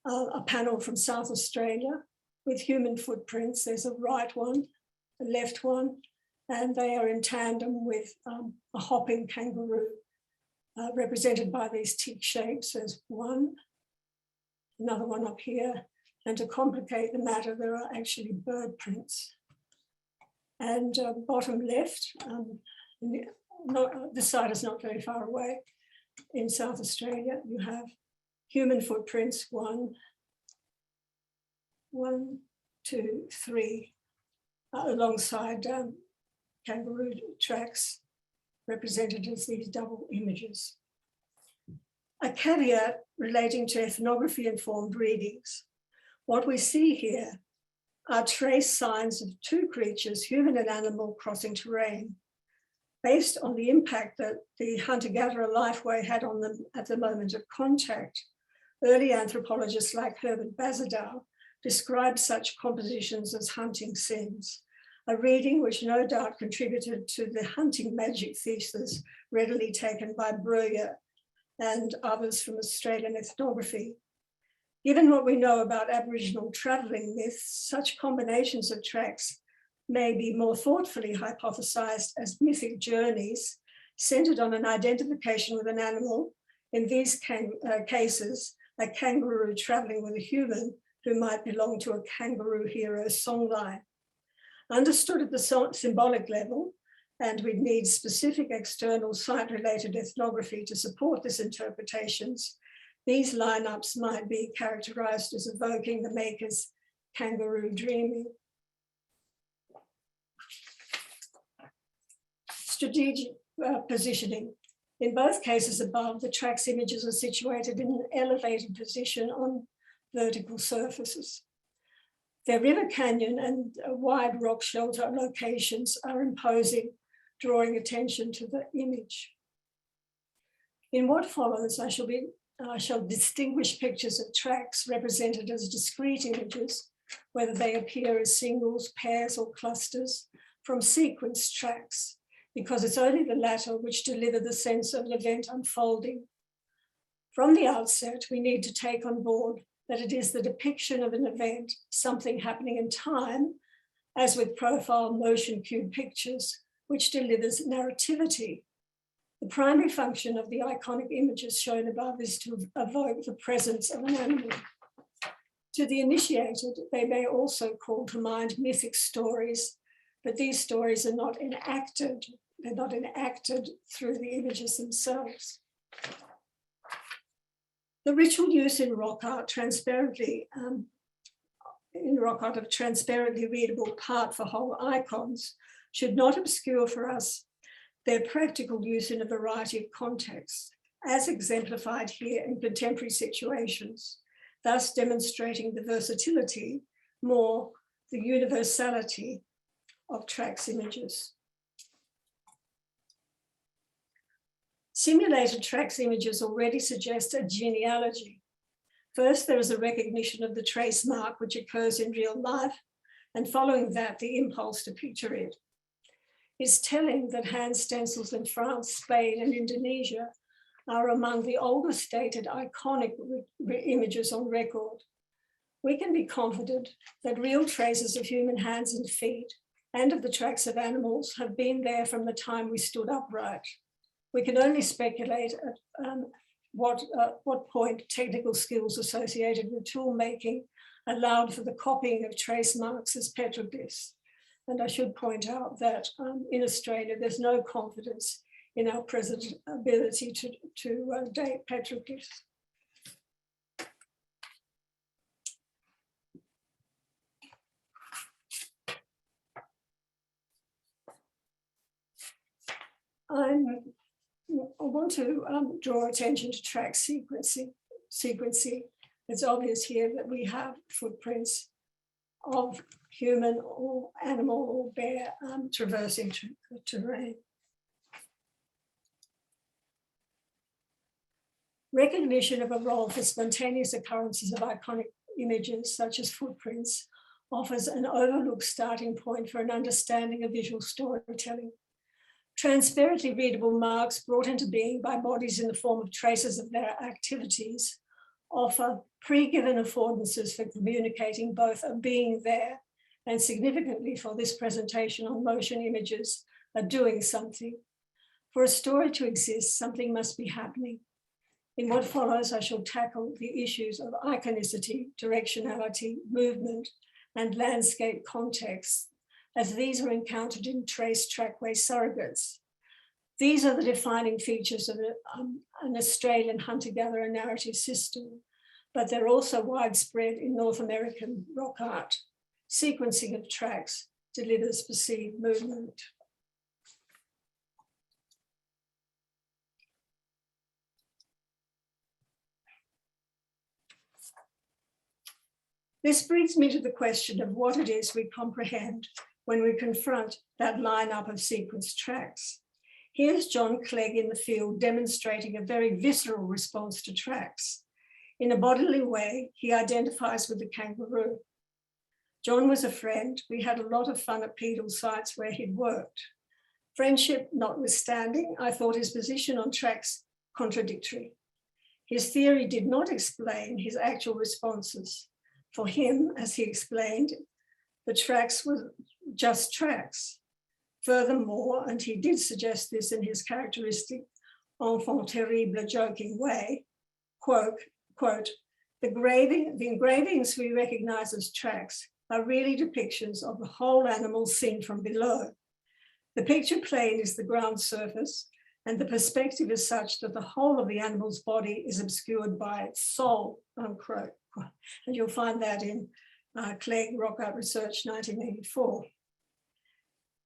a panel from South Australia with human footprints. There's a right one, a left one, and they are in tandem with a hopping kangaroo, represented by these tick shapes. There's one, another one up here, and to complicate the matter, there are actually bird prints. And bottom left, this side is not very far away. In South Australia, you have human footprints, one, two, three, alongside kangaroo tracks represented as these double images. A caveat relating to ethnography-informed readings. What we see here are trace signs of two creatures, human and animal, crossing terrain. Based on the impact that the hunter-gatherer lifeway had on them at the moment of contact, early anthropologists like Herbert Bazadow described such compositions as hunting scenes, a reading which no doubt contributed to the hunting magic thesis readily taken by Breuer and others from Australian ethnography. Given what we know about Aboriginal travelling myths, such combinations of tracks may be more thoughtfully hypothesized as mythic journeys centered on an identification with an animal, in these cases, a kangaroo traveling with a human who might belong to a kangaroo hero songline. Understood at the symbolic level, and we'd need specific external site-related ethnography to support this interpretations, these lineups might be characterized as evoking the maker's kangaroo dreaming. Strategic positioning. In both cases above, the track's images are situated in an elevated position on vertical surfaces. Their river canyon and wide rock shelter locations are imposing, drawing attention to the image. In what follows, I shall distinguish pictures of tracks represented as discrete images, whether they appear as singles, pairs, or clusters, from sequence tracks, because it's only the latter which deliver the sense of an event unfolding. From the outset, we need to take on board that it is the depiction of an event, something happening in time, as with profile motion cube pictures, which delivers narrativity. The primary function of the iconic images shown above is to evoke the presence of an animal. To the initiated, they may also call to mind mythic stories, but these stories are not enacted. They're not enacted through the images themselves. The ritual use in rock art of transparently readable part for whole icons should not obscure for us their practical use in a variety of contexts, as exemplified here in contemporary situations, thus demonstrating the versatility, more the universality of tracks images. Simulated tracks images already suggest a genealogy. First, there is a recognition of the trace mark which occurs in real life, and following that, the impulse to picture it. It's telling that hand stencils in France, Spain, and Indonesia are among the oldest dated iconic images on record. We can be confident that real traces of human hands and feet and of the tracks of animals have been there from the time we stood upright. We can only speculate at what point technical skills associated with tool making allowed for the copying of trace marks as petroglyphs. And I should point out that in Australia, there's no confidence in our present ability to date petroglyphs. I want to draw attention to track sequencing. It's obvious here that we have footprints of human or animal or bear traversing terrain. Recognition of a role for spontaneous occurrences of iconic images, such as footprints, offers an overlooked starting point for an understanding of visual storytelling. Transparently readable marks brought into being by bodies in the form of traces of their activities offer pre-given affordances for communicating both a being there and, significantly for this presentation on motion images, a doing something. For a story to exist, something must be happening. In what follows, I shall tackle the issues of iconicity, directionality, movement, and landscape context, as these are encountered in trace trackway surrogates. These are the defining features of an Australian hunter-gatherer narrative system, but they're also widespread in North American rock art. Sequencing of tracks delivers perceived movement. This brings me to the question of what it is we comprehend when we confront that lineup of sequenced tracks. Here's John Clegg in the field demonstrating a very visceral response to tracks. In a bodily way, he identifies with the kangaroo. John was a friend. We had a lot of fun at pedal sites where he'd worked. Friendship notwithstanding, I thought his position on tracks contradictory. His theory did not explain his actual responses. For him, as he explained, the tracks were just tracks. Furthermore, and he did suggest this in his characteristic enfant terrible joking way, quote, the engravings we recognize as tracks are really depictions of the whole animal seen from below. The picture plane is the ground surface, and the perspective is such that the whole of the animal's body is obscured by its soul, unquote. And you'll find that in Clegg, Rock Art Research, 1984.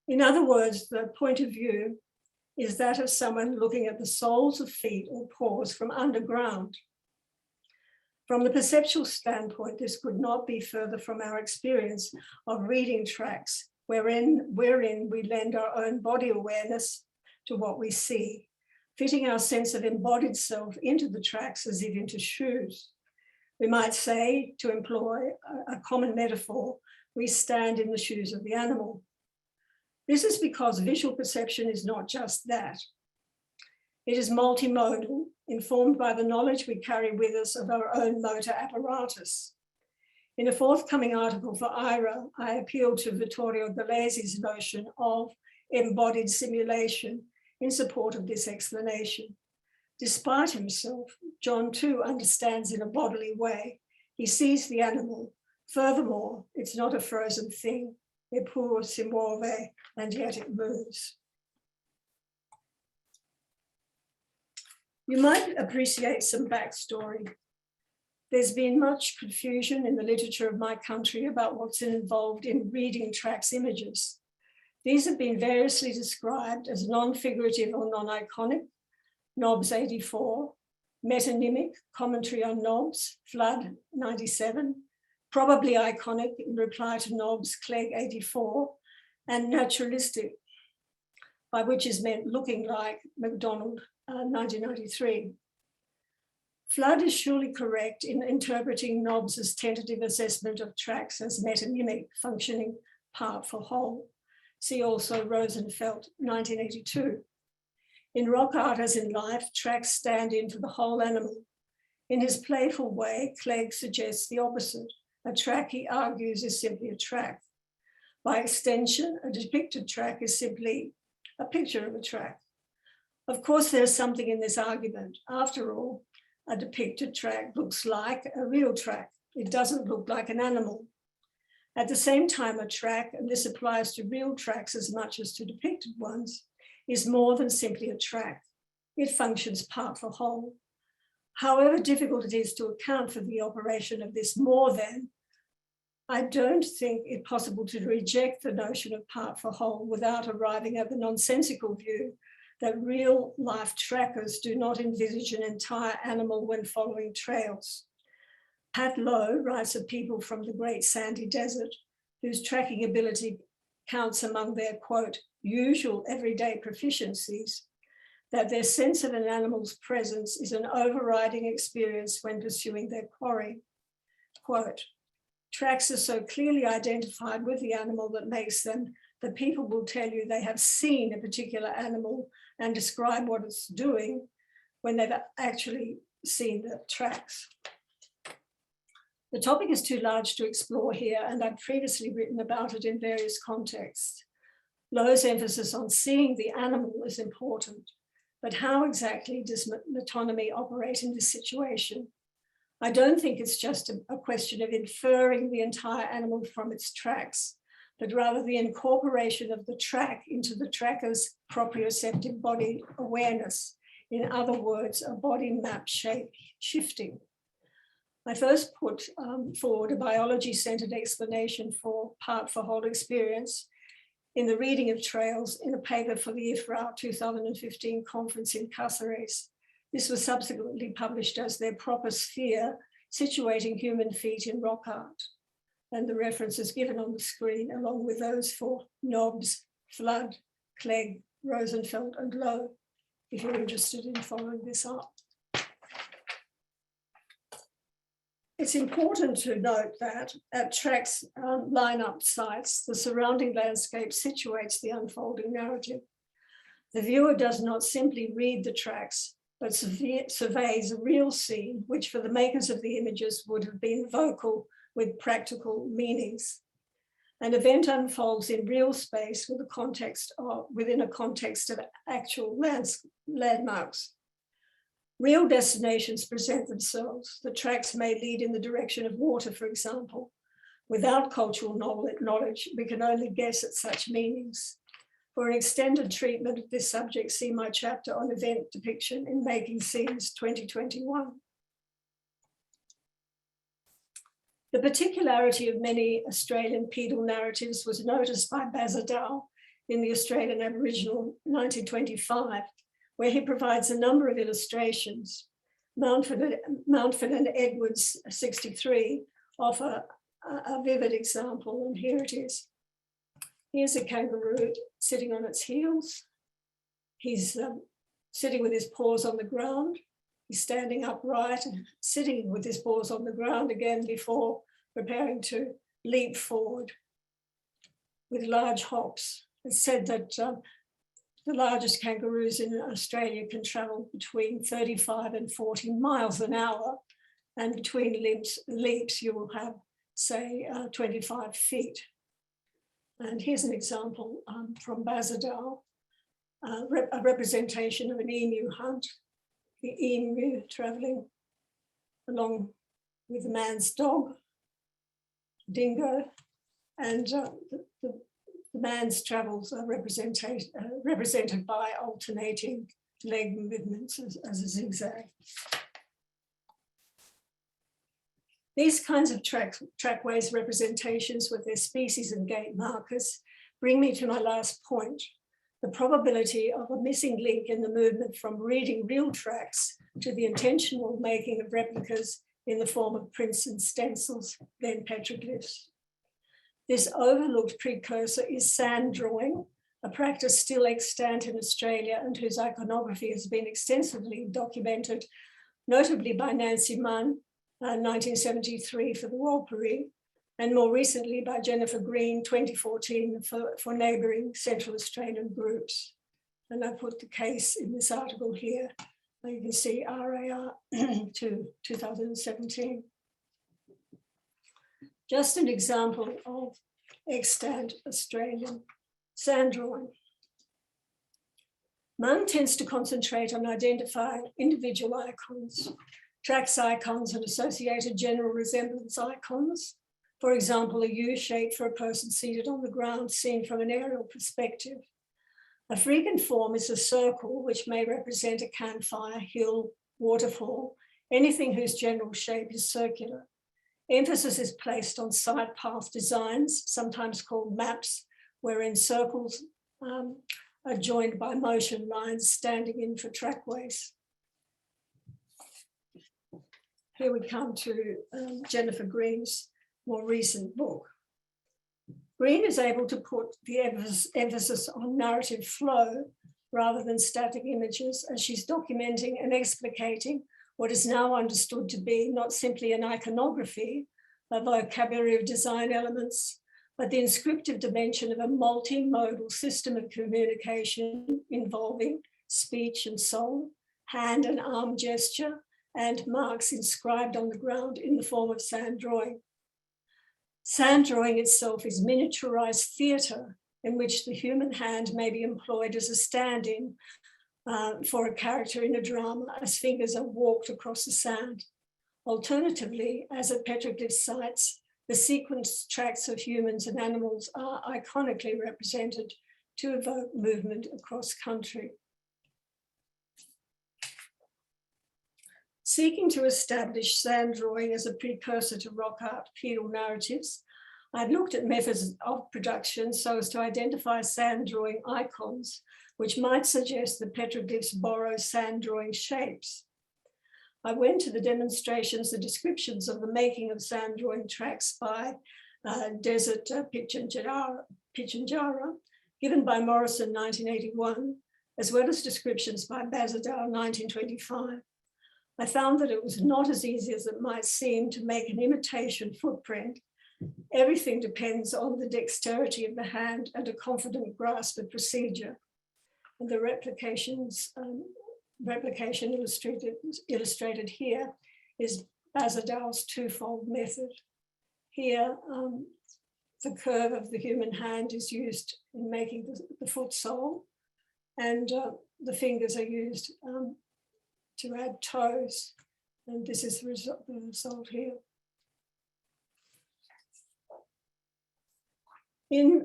In other words, the point of view is that of someone looking at the soles of feet or paws from underground. From the perceptual standpoint, this could not be further from our experience of reading tracks, wherein we lend our own body awareness to what we see, fitting our sense of embodied self into the tracks as if into shoes. We might say, to employ a common metaphor, we stand in the shoes of the animal. This is because visual perception is not just that. It is multimodal, informed by the knowledge we carry with us of our own motor apparatus. In a forthcoming article for IRA, I appeal to Vittorio Galeazzi's notion of embodied simulation in support of this explanation. Despite himself, John too understands in a bodily way. He sees the animal. Furthermore, it's not a frozen thing. Eppure si muove, and yet it moves. You might appreciate some backstory. There's been much confusion in the literature of my country about what's involved in reading tracks images. These have been variously described as non-figurative or non-iconic, Knobs 84, metonymic, commentary on Knobs, Flood 97, probably iconic in reply to Knobs, Clegg 84, and naturalistic, by which is meant looking like MacDonald 1993. Flood is surely correct in interpreting Knobs's tentative assessment of tracks as metonymic, functioning part for whole. See also Rosenfeld, 1982. In rock art as in life, tracks stand in for the whole animal. In his playful way, Clegg suggests the opposite. A track, he argues, is simply a track. By extension, a depicted track is simply a picture of a track. Of course, there's something in this argument. After all, a depicted track looks like a real track. It doesn't look like an animal. At the same time, a track, and this applies to real tracks as much as to depicted ones, is more than simply a track. It functions part for whole. However difficult it is to account for the operation of this more than, I don't think it possible to reject the notion of part for whole without arriving at the nonsensical view that real life trackers do not envisage an entire animal when following trails. Pat Lowe writes of people from the Great Sandy Desert whose tracking ability counts among their, quote, usual everyday proficiencies, that their sense of an animal's presence is an overriding experience when pursuing their quarry. Quote, tracks are so clearly identified with the animal that makes them, that people will tell you they have seen a particular animal and describe what it's doing when they've actually seen the tracks. The topic is too large to explore here, and I've previously written about it in various contexts. Lowe's emphasis on seeing the animal is important, but how exactly does metonymy operate in this situation? I don't think it's just a question of inferring the entire animal from its tracks, but rather the incorporation of the track into the tracker's proprioceptive body awareness. In other words, a body map shape shifting. I first put forward a biology-centered explanation for part for whole experience in the reading of trails in a paper for the IFRA 2015 conference in Cáceres. This was subsequently published as their proper sphere, situating human feet in rock art. And the reference is given on the screen, along with those for Knobs, Flood, Clegg, Rosenfeld, and Lowe, if you're interested in following this up. It's important to note that at tracks line-up sites, the surrounding landscape situates the unfolding narrative. The viewer does not simply read the tracks, but surveys a real scene, which for the makers of the images would have been vocal with practical meanings. An event unfolds in real space with a context within a context of actual landmarks. Real destinations present themselves. The tracks may lead in the direction of water, for example. Without cultural knowledge, we can only guess at such meanings. For an extended treatment of this subject, see my chapter on event depiction in Making Scenes 2021. The particularity of many Australian pedal narratives was noticed by Bazadal in the Australian Aboriginal 1925, where he provides a number of illustrations. Mountford and Edwards 63 offer a vivid example, and here it is. Here's a kangaroo sitting on its heels. He's sitting with his paws on the ground. He's standing upright and sitting with his paws on the ground again before preparing to leap forward with large hops. It's said that the largest kangaroos in Australia can travel between 35 and 40 miles an hour, and between leaps you will have, say, 25 feet. And here's an example from Bazadal, a representation of an emu hunt, the emu traveling along with the man's dog, dingo, and the man's travels are represented by alternating leg movements as a zigzag. These kinds of trackways representations with their species and gait markers bring me to my last point, the probability of a missing link in the movement from reading real tracks to the intentional making of replicas in the form of prints and stencils, then petroglyphs. This overlooked precursor is sand drawing, a practice still extant in Australia and whose iconography has been extensively documented, notably by Nancy Munn, 1973 for the Warlpiri, and more recently by Jennifer Green, 2014 for neighbouring Central Australian groups. And I put the case in this article here. You can see RAR to 2017. Just an example of extant Australian sand drawing. Munn tends to concentrate on identifying individual icons, tracks icons and associated general resemblance icons. For example, a U shape for a person seated on the ground seen from an aerial perspective. A frequent form is a circle, which may represent a campfire, hill, waterfall, anything whose general shape is circular. Emphasis is placed on side path designs, sometimes called maps, wherein circles are joined by motion lines standing in for trackways. Here we come to Jennifer Green's more recent book. Green is able to put the emphasis on narrative flow rather than static images, as she's documenting and explicating what is now understood to be not simply an iconography, a vocabulary of design elements, but the inscriptive dimension of a multimodal system of communication involving speech and song, hand and arm gesture, and marks inscribed on the ground in the form of sand drawing. Sand drawing itself is miniaturized theatre in which the human hand may be employed as a stand-in for a character in a drama as fingers are walked across the sand. Alternatively, as at petroglyph sites, the sequenced tracks of humans and animals are iconically represented to evoke movement across country. Seeking to establish sand drawing as a precursor to rock art pedal narratives, I've looked at methods of production so as to identify sand drawing icons, which might suggest that petroglyphs borrow sand drawing shapes. I went to the demonstrations, the descriptions of the making of sand drawing tracks by Desert Pitjantjatjara, given by Morrison 1981, as well as descriptions by Bazadar 1925. I found that it was not as easy as it might seem to make an imitation footprint. Everything depends on the dexterity of the hand and a confident grasp of procedure. And the replication illustrated here is Bazadar's twofold method. Here, the curve of the human hand is used in making the foot sole, and the fingers are used to add toes, and this is the result here.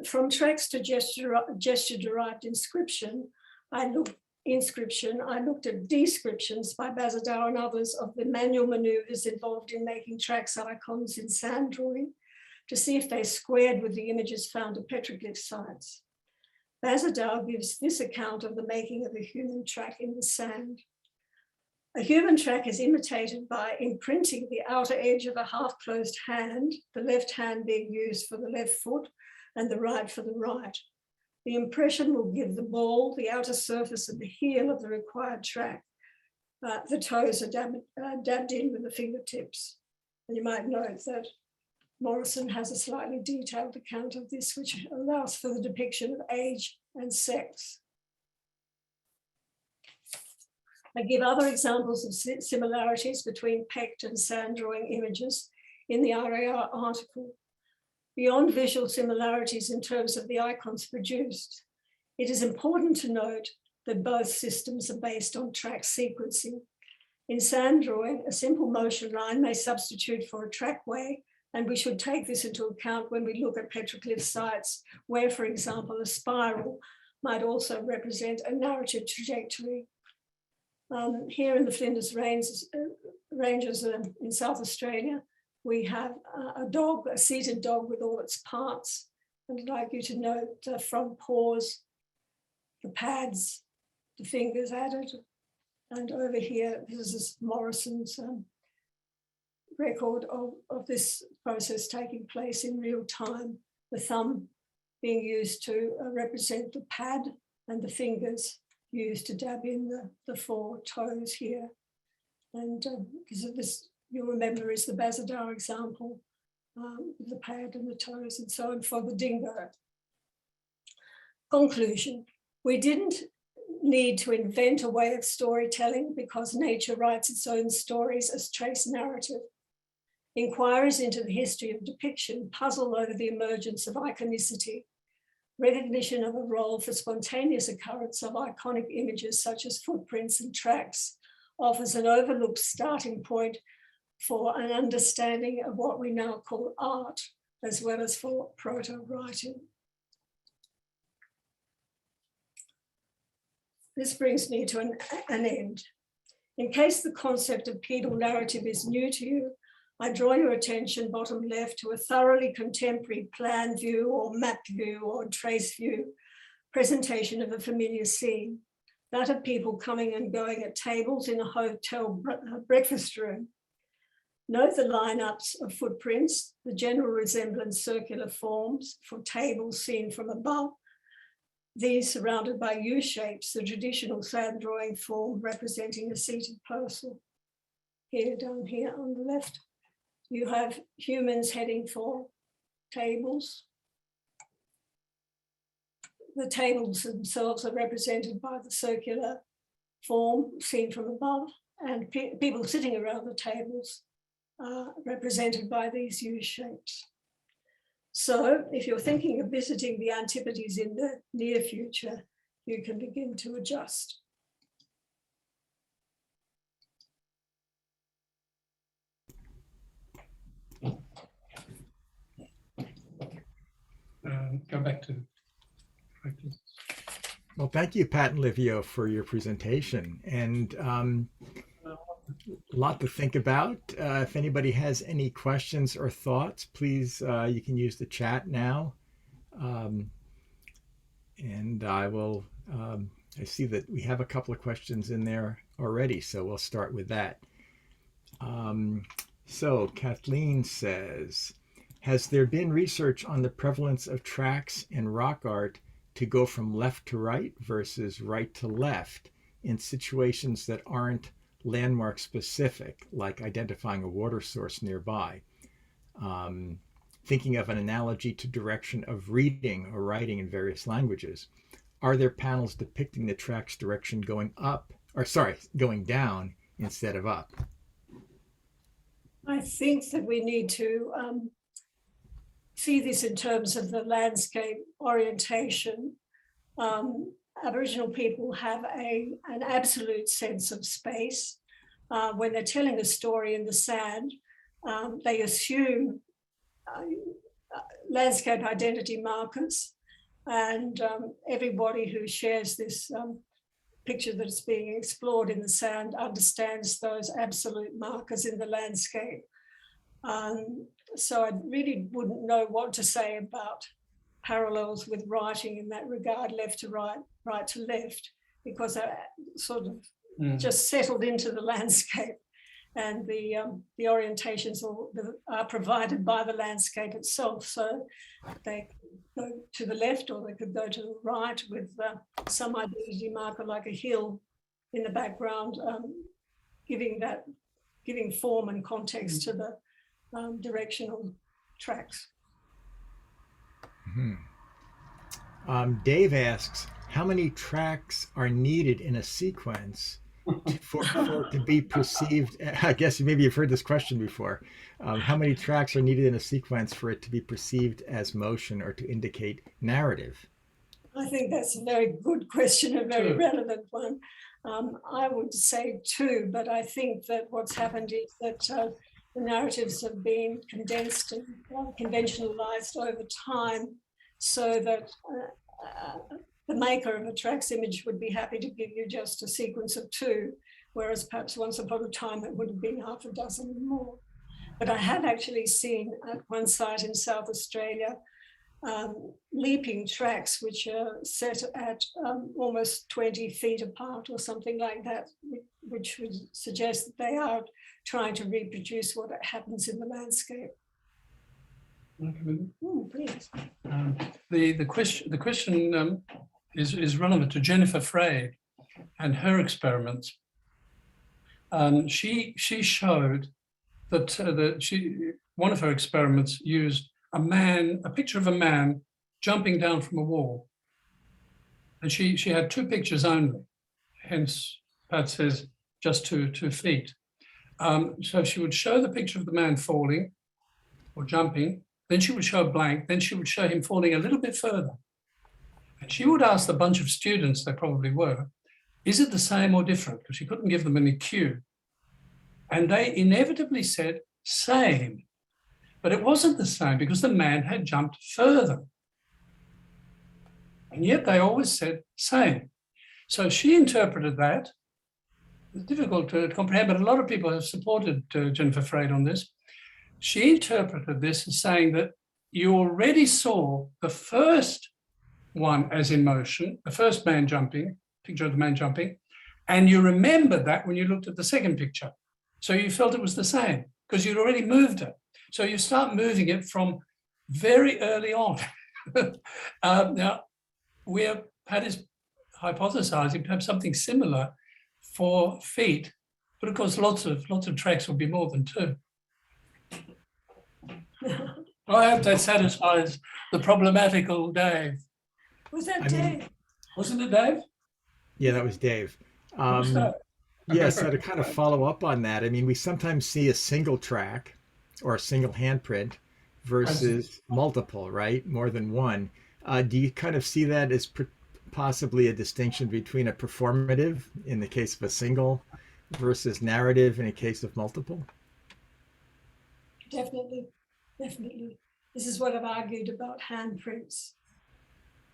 From tracks to gesture-derived inscription, I looked at descriptions by Bazadar and others of the manual maneuvers involved in making tracks icons in sand drawing to see if they squared with the images found at petroglyph sites. Bazadar gives this account of the making of a human track in the sand. A human track is imitated by imprinting the outer edge of a half-closed hand, the left hand being used for the left foot and the right for the right. The impression will give the ball the outer surface of the heel of the required track. The toes are dabbed in with the fingertips. And you might note that Morrison has a slightly detailed account of this, which allows for the depiction of age and sex. I give other examples of similarities between PECT and sand drawing images in the RAR article. Beyond visual similarities in terms of the icons produced, it is important to note that both systems are based on track sequencing. In sand drawing, a simple motion line may substitute for a trackway, and we should take this into account when we look at petroglyph sites where, for example, a spiral might also represent a narrative trajectory. Here in the Flinders Ranges in South Australia, we have a dog, a seated dog with all its parts, And I'd like you to note the front paws, the pads, the fingers added. And over here, this is Morrison's record of this process taking place in real time. The thumb being used to represent the pad and the fingers used to dab in the 4 toes here. And this, you'll remember, is the Bazadar example, the pad and the toes and so on for the dingo. Conclusion, we didn't need to invent a way of storytelling because nature writes its own stories as trace narrative. Inquiries into the history of depiction puzzle over the emergence of iconicity. Recognition of a role for spontaneous occurrence of iconic images such as footprints and tracks offers an overlooked starting point for an understanding of what we now call art, as well as for proto-writing. This brings me to an end. In case the concept of pedal narrative is new to you, I draw your attention, bottom left, to a thoroughly contemporary plan view or map view or trace view presentation of a familiar scene, that of people coming and going at tables in a hotel breakfast room. Note the lineups of footprints, the general resemblance circular forms for tables seen from above, these surrounded by U-shapes, the traditional sand drawing form representing a seated person. Here, down here on the left, you have humans heading for tables. The tables themselves are represented by the circular form seen from above, and people sitting around the tables are represented by these U-shapes. So if you're thinking of visiting the Antipodes in the near future, you can begin to adjust. Go back to practice. Well, thank you, Pat and Livio, for your presentation, and a lot to think about. If anybody has any questions or thoughts, please, you can use the chat now. And I will, I see that we have a couple of questions in there already, so we'll start with that. So Kathleen says, has there been research on the prevalence of tracks in rock art to go from left to right versus right to left in situations that aren't landmark specific, like identifying a water source nearby? Thinking of an analogy to direction of reading or writing in various languages, are there panels depicting the track's direction going up, or sorry, going down instead of up? I think that we need to see this in terms of the landscape orientation. Aboriginal people have an absolute sense of space. When they're telling a story in the sand, they assume landscape identity markers, and everybody who shares this picture that's being explored in the sand understands those absolute markers in the landscape. So I really wouldn't know what to say about parallels with writing in that regard, left to right, right to left, because they're sort of just settled into the landscape, and the orientations are provided by the landscape itself. So they could go to the left or they could go to the right with some identity marker like a hill in the background, giving form and context to the directional tracks. Dave asks, how many tracks are needed in a sequence for it to be perceived? I guess maybe you've heard this question before. How many tracks are needed in a sequence for it to be perceived as motion or to indicate narrative? I think that's a very good question, a very relevant one. I would say 2, but I think that what's happened is that the narratives have been condensed and conventionalized over time, so that the maker of a tracks image would be happy to give you just a sequence of 2, whereas perhaps once upon a time it would have been half a dozen or more. But I have actually seen at one site in South Australia leaping tracks which are set at almost 20 feet apart or something like that, which would suggest that they are trying to reproduce what happens in the landscape. Please. The question is relevant to Jennifer Frey and her experiments. She showed that one of her experiments used a picture of a man jumping down from a wall, and she had two pictures only. Hence, Pat says just 2 feet. So she would show the picture of the man falling or jumping. Then she would show a blank. Then she would show him falling a little bit further. And she would ask the bunch of students, they probably were, is it the same or different? Because she couldn't give them any cue. And they inevitably said, same. But it wasn't the same because the man had jumped further. And yet they always said, same. So she interpreted that. It's difficult to comprehend, but a lot of people have supported Jennifer Frey on this. She interpreted this as saying that you already saw the first one as in motion, the first man jumping, picture of the man jumping, and you remembered that when you looked at the second picture. So you felt it was the same because you'd already moved it. So you start moving it from very early on. Now, Pat is hypothesizing perhaps something similar for feet, but of course lots of tracks will be more than 2. I hope that satisfies the problematical Dave. Was that Dave? Wasn't it Dave? Yeah, that was Dave. Yeah, so to kind of follow up on that, I mean, we sometimes see a single track or a single handprint versus multiple, right? More than one. Do you kind of see that as possibly a distinction between a performative in the case of a single versus narrative in a case of multiple? Definitely. This is what I've argued about handprints,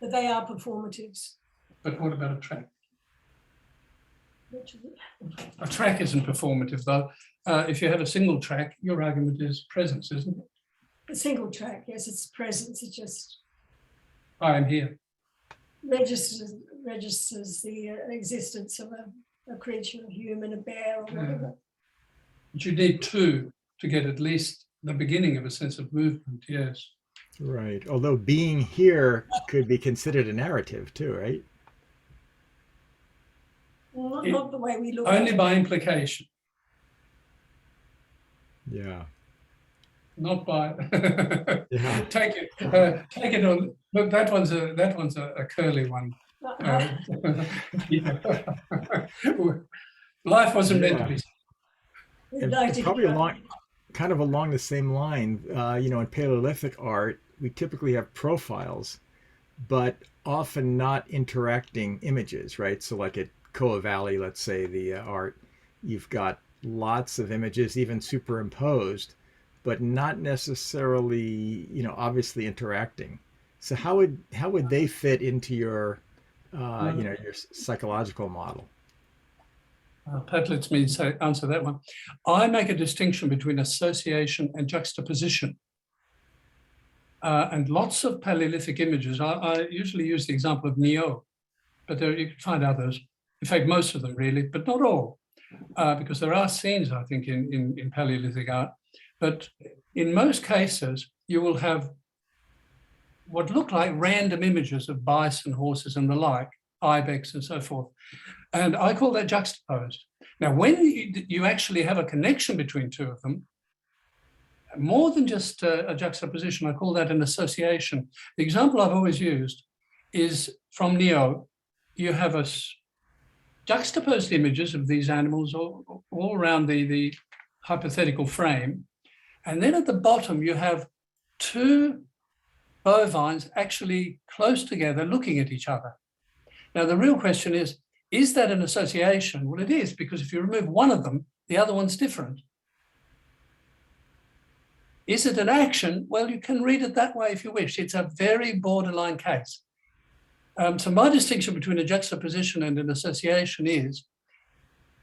that they are performatives. But what about a track? A track isn't performative, though. If you have a single track, your argument is presence, isn't it? A single track, yes, it's presence. It just I am here. registers the existence of a creature, a human, a bear, or whatever. But you need 2 to get at least the beginning of a sense of movement, yes. Right. Although being here could be considered a narrative too, right? Well, not the way we look at Only it. by implication, Yeah. not by Yeah. take it on. Look, that one's a curly one. Yeah. Life wasn't meant to be. And probably along the same line, in Paleolithic art, we typically have profiles, but often not interacting images, right? So like at Koa Valley, let's say the art, you've got lots of images, even superimposed, but not necessarily, obviously interacting. So how would they fit into your, your psychological model? Pat lets me answer that one. I make a distinction between association and juxtaposition. And lots of Paleolithic images, I usually use the example of Neo, but you can find others. In fact, most of them really, but not all, because there are scenes, I think, in Paleolithic art. But in most cases, you will have what look like random images of bison, horses, and the like, ibex, and so forth. And I call that juxtaposed. Now, when you actually have a connection between 2 of them, more than just a juxtaposition, I call that an association. The example I've always used is from Neo. You have juxtaposed images of these animals all around the hypothetical frame. And then at the bottom, you have 2 bovines actually close together looking at each other. Now, the real question is that an association? Well, it is, because if you remove one of them, the other one's different. Is it an action? Well, you can read it that way if you wish. It's a very borderline case. So my distinction between a juxtaposition and an association is,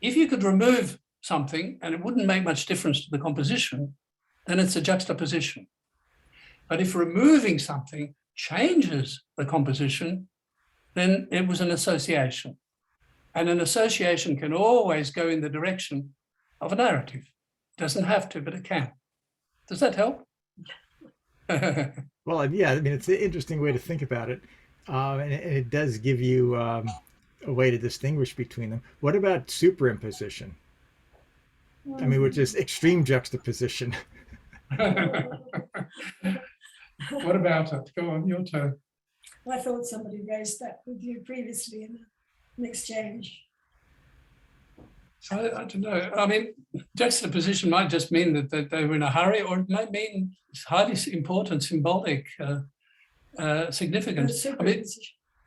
if you could remove something and it wouldn't make much difference to the composition, then it's a juxtaposition. But if removing something changes the composition, then it was an association. And an association can always go in the direction of a narrative. It doesn't have to, but it can. Does that help? Well, yeah, I mean, it's an interesting way to think about it. And it does give you a way to distinguish between them. What about superimposition? I mean, which is extreme juxtaposition. What about it? Go on, your turn. I thought somebody raised that with you previously in an exchange. I don't know. I mean, juxtaposition might just mean that they were in a hurry, or it might mean highly important symbolic significance. I mean,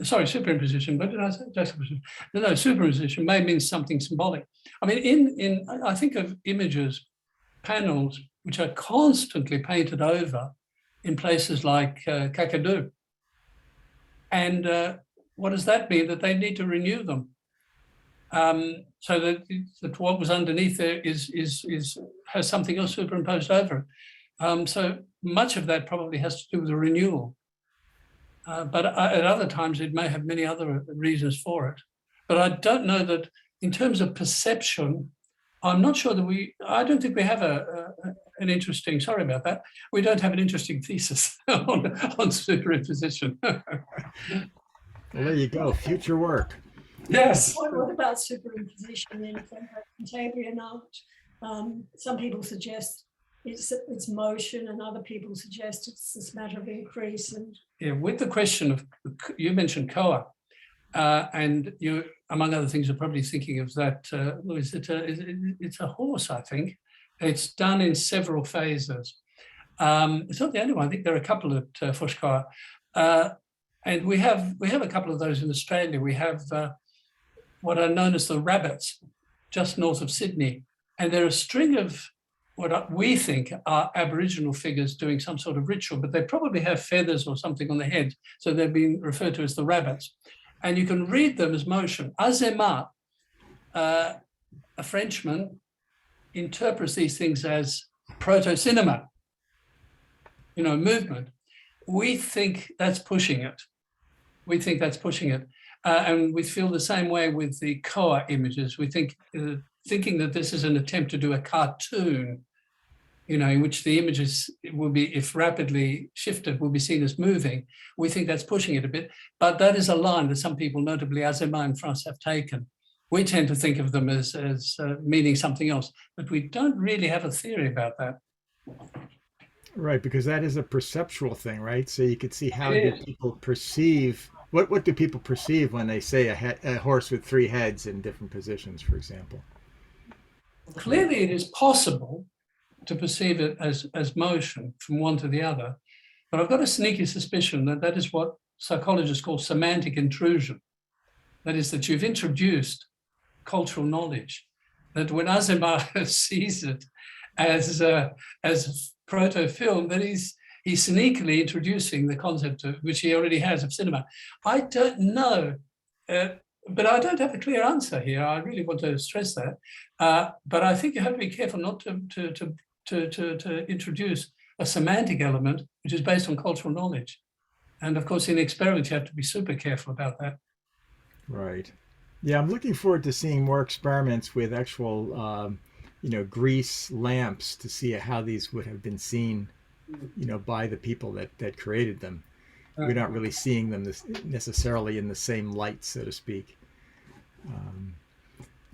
sorry, superimposition. What did I say? Juxtaposition. No, superimposition may mean something symbolic. I mean, I think of images, panels, which are constantly painted over in places like Kakadu. And what does that mean? That they need to renew them. So that what was underneath there has something else superimposed over it. So much of that probably has to do with the renewal. But at other times, it may have many other reasons for it. But I don't know that in terms of perception, I'm not sure that I don't think we have an interesting, sorry about that, we don't have an interesting thesis on superimposition. Well, there you go, future work. Yes. What about superimposition in contemporary art? Some people suggest it's motion, and other people suggest it's this matter of increase. And yeah, with the question of, you mentioned Koa, and you, among other things, are probably thinking of that. It's a horse, I think. It's done in several phases. It's not the only one. I think there are a couple at Foshkoa. And we have a couple of those in Australia. We have what are known as the rabbits, just north of Sydney. And they're a string of what we think are Aboriginal figures doing some sort of ritual, but they probably have feathers or something on their head. So they're being referred to as the rabbits. And you can read them as motion. Azema, a Frenchman, interprets these things as proto-cinema, movement. We think that's pushing it. And we feel the same way with the Koa images. We think, thinking that this is an attempt to do a cartoon, in which the images will be, if rapidly shifted, will be seen as moving. We think that's pushing it a bit, but that is a line that some people, notably Azema in France, have taken. We tend to think of them as meaning something else, but we don't really have a theory about that. Right, because that is a perceptual thing, right? So you could see how do people perceive, what do people perceive when they say a horse with 3 heads in different positions, for example? Clearly, it is possible to perceive it as motion from one to the other, but I've got a sneaky suspicion that that is what psychologists call semantic intrusion. That is, that you've introduced cultural knowledge, that when Azema sees it as proto-film, that he's sneakily introducing the concept of, which he already has, of cinema. I don't know, but I don't have a clear answer here. I really want to stress that. But I think you have to be careful not to introduce a semantic element which is based on cultural knowledge. And of course, in experiments, you have to be super careful about that. Right. Yeah, I'm looking forward to seeing more experiments with actual, grease lamps to see how these would have been seen, by the people that created them. We're not really seeing them necessarily in the same light, so to speak.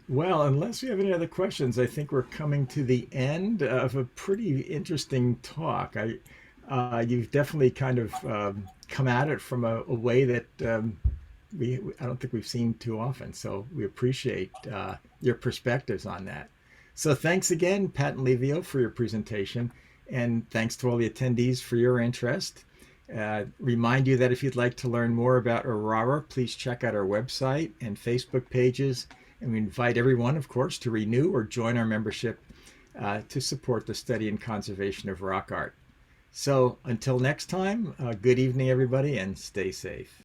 Well, unless we have any other questions, I think we're coming to the end of a pretty interesting talk. You've definitely kind of come at it from a way that I don't think we've seen too often. So we appreciate your perspectives on that. So thanks again, Pat and Livio, for your presentation. And thanks to all the attendees for your interest. Remind you that if you'd like to learn more about Aurora, please check out our website and Facebook pages. And we invite everyone, of course, to renew or join our membership to support the study and conservation of rock art. So until next time, good evening, everybody, and stay safe.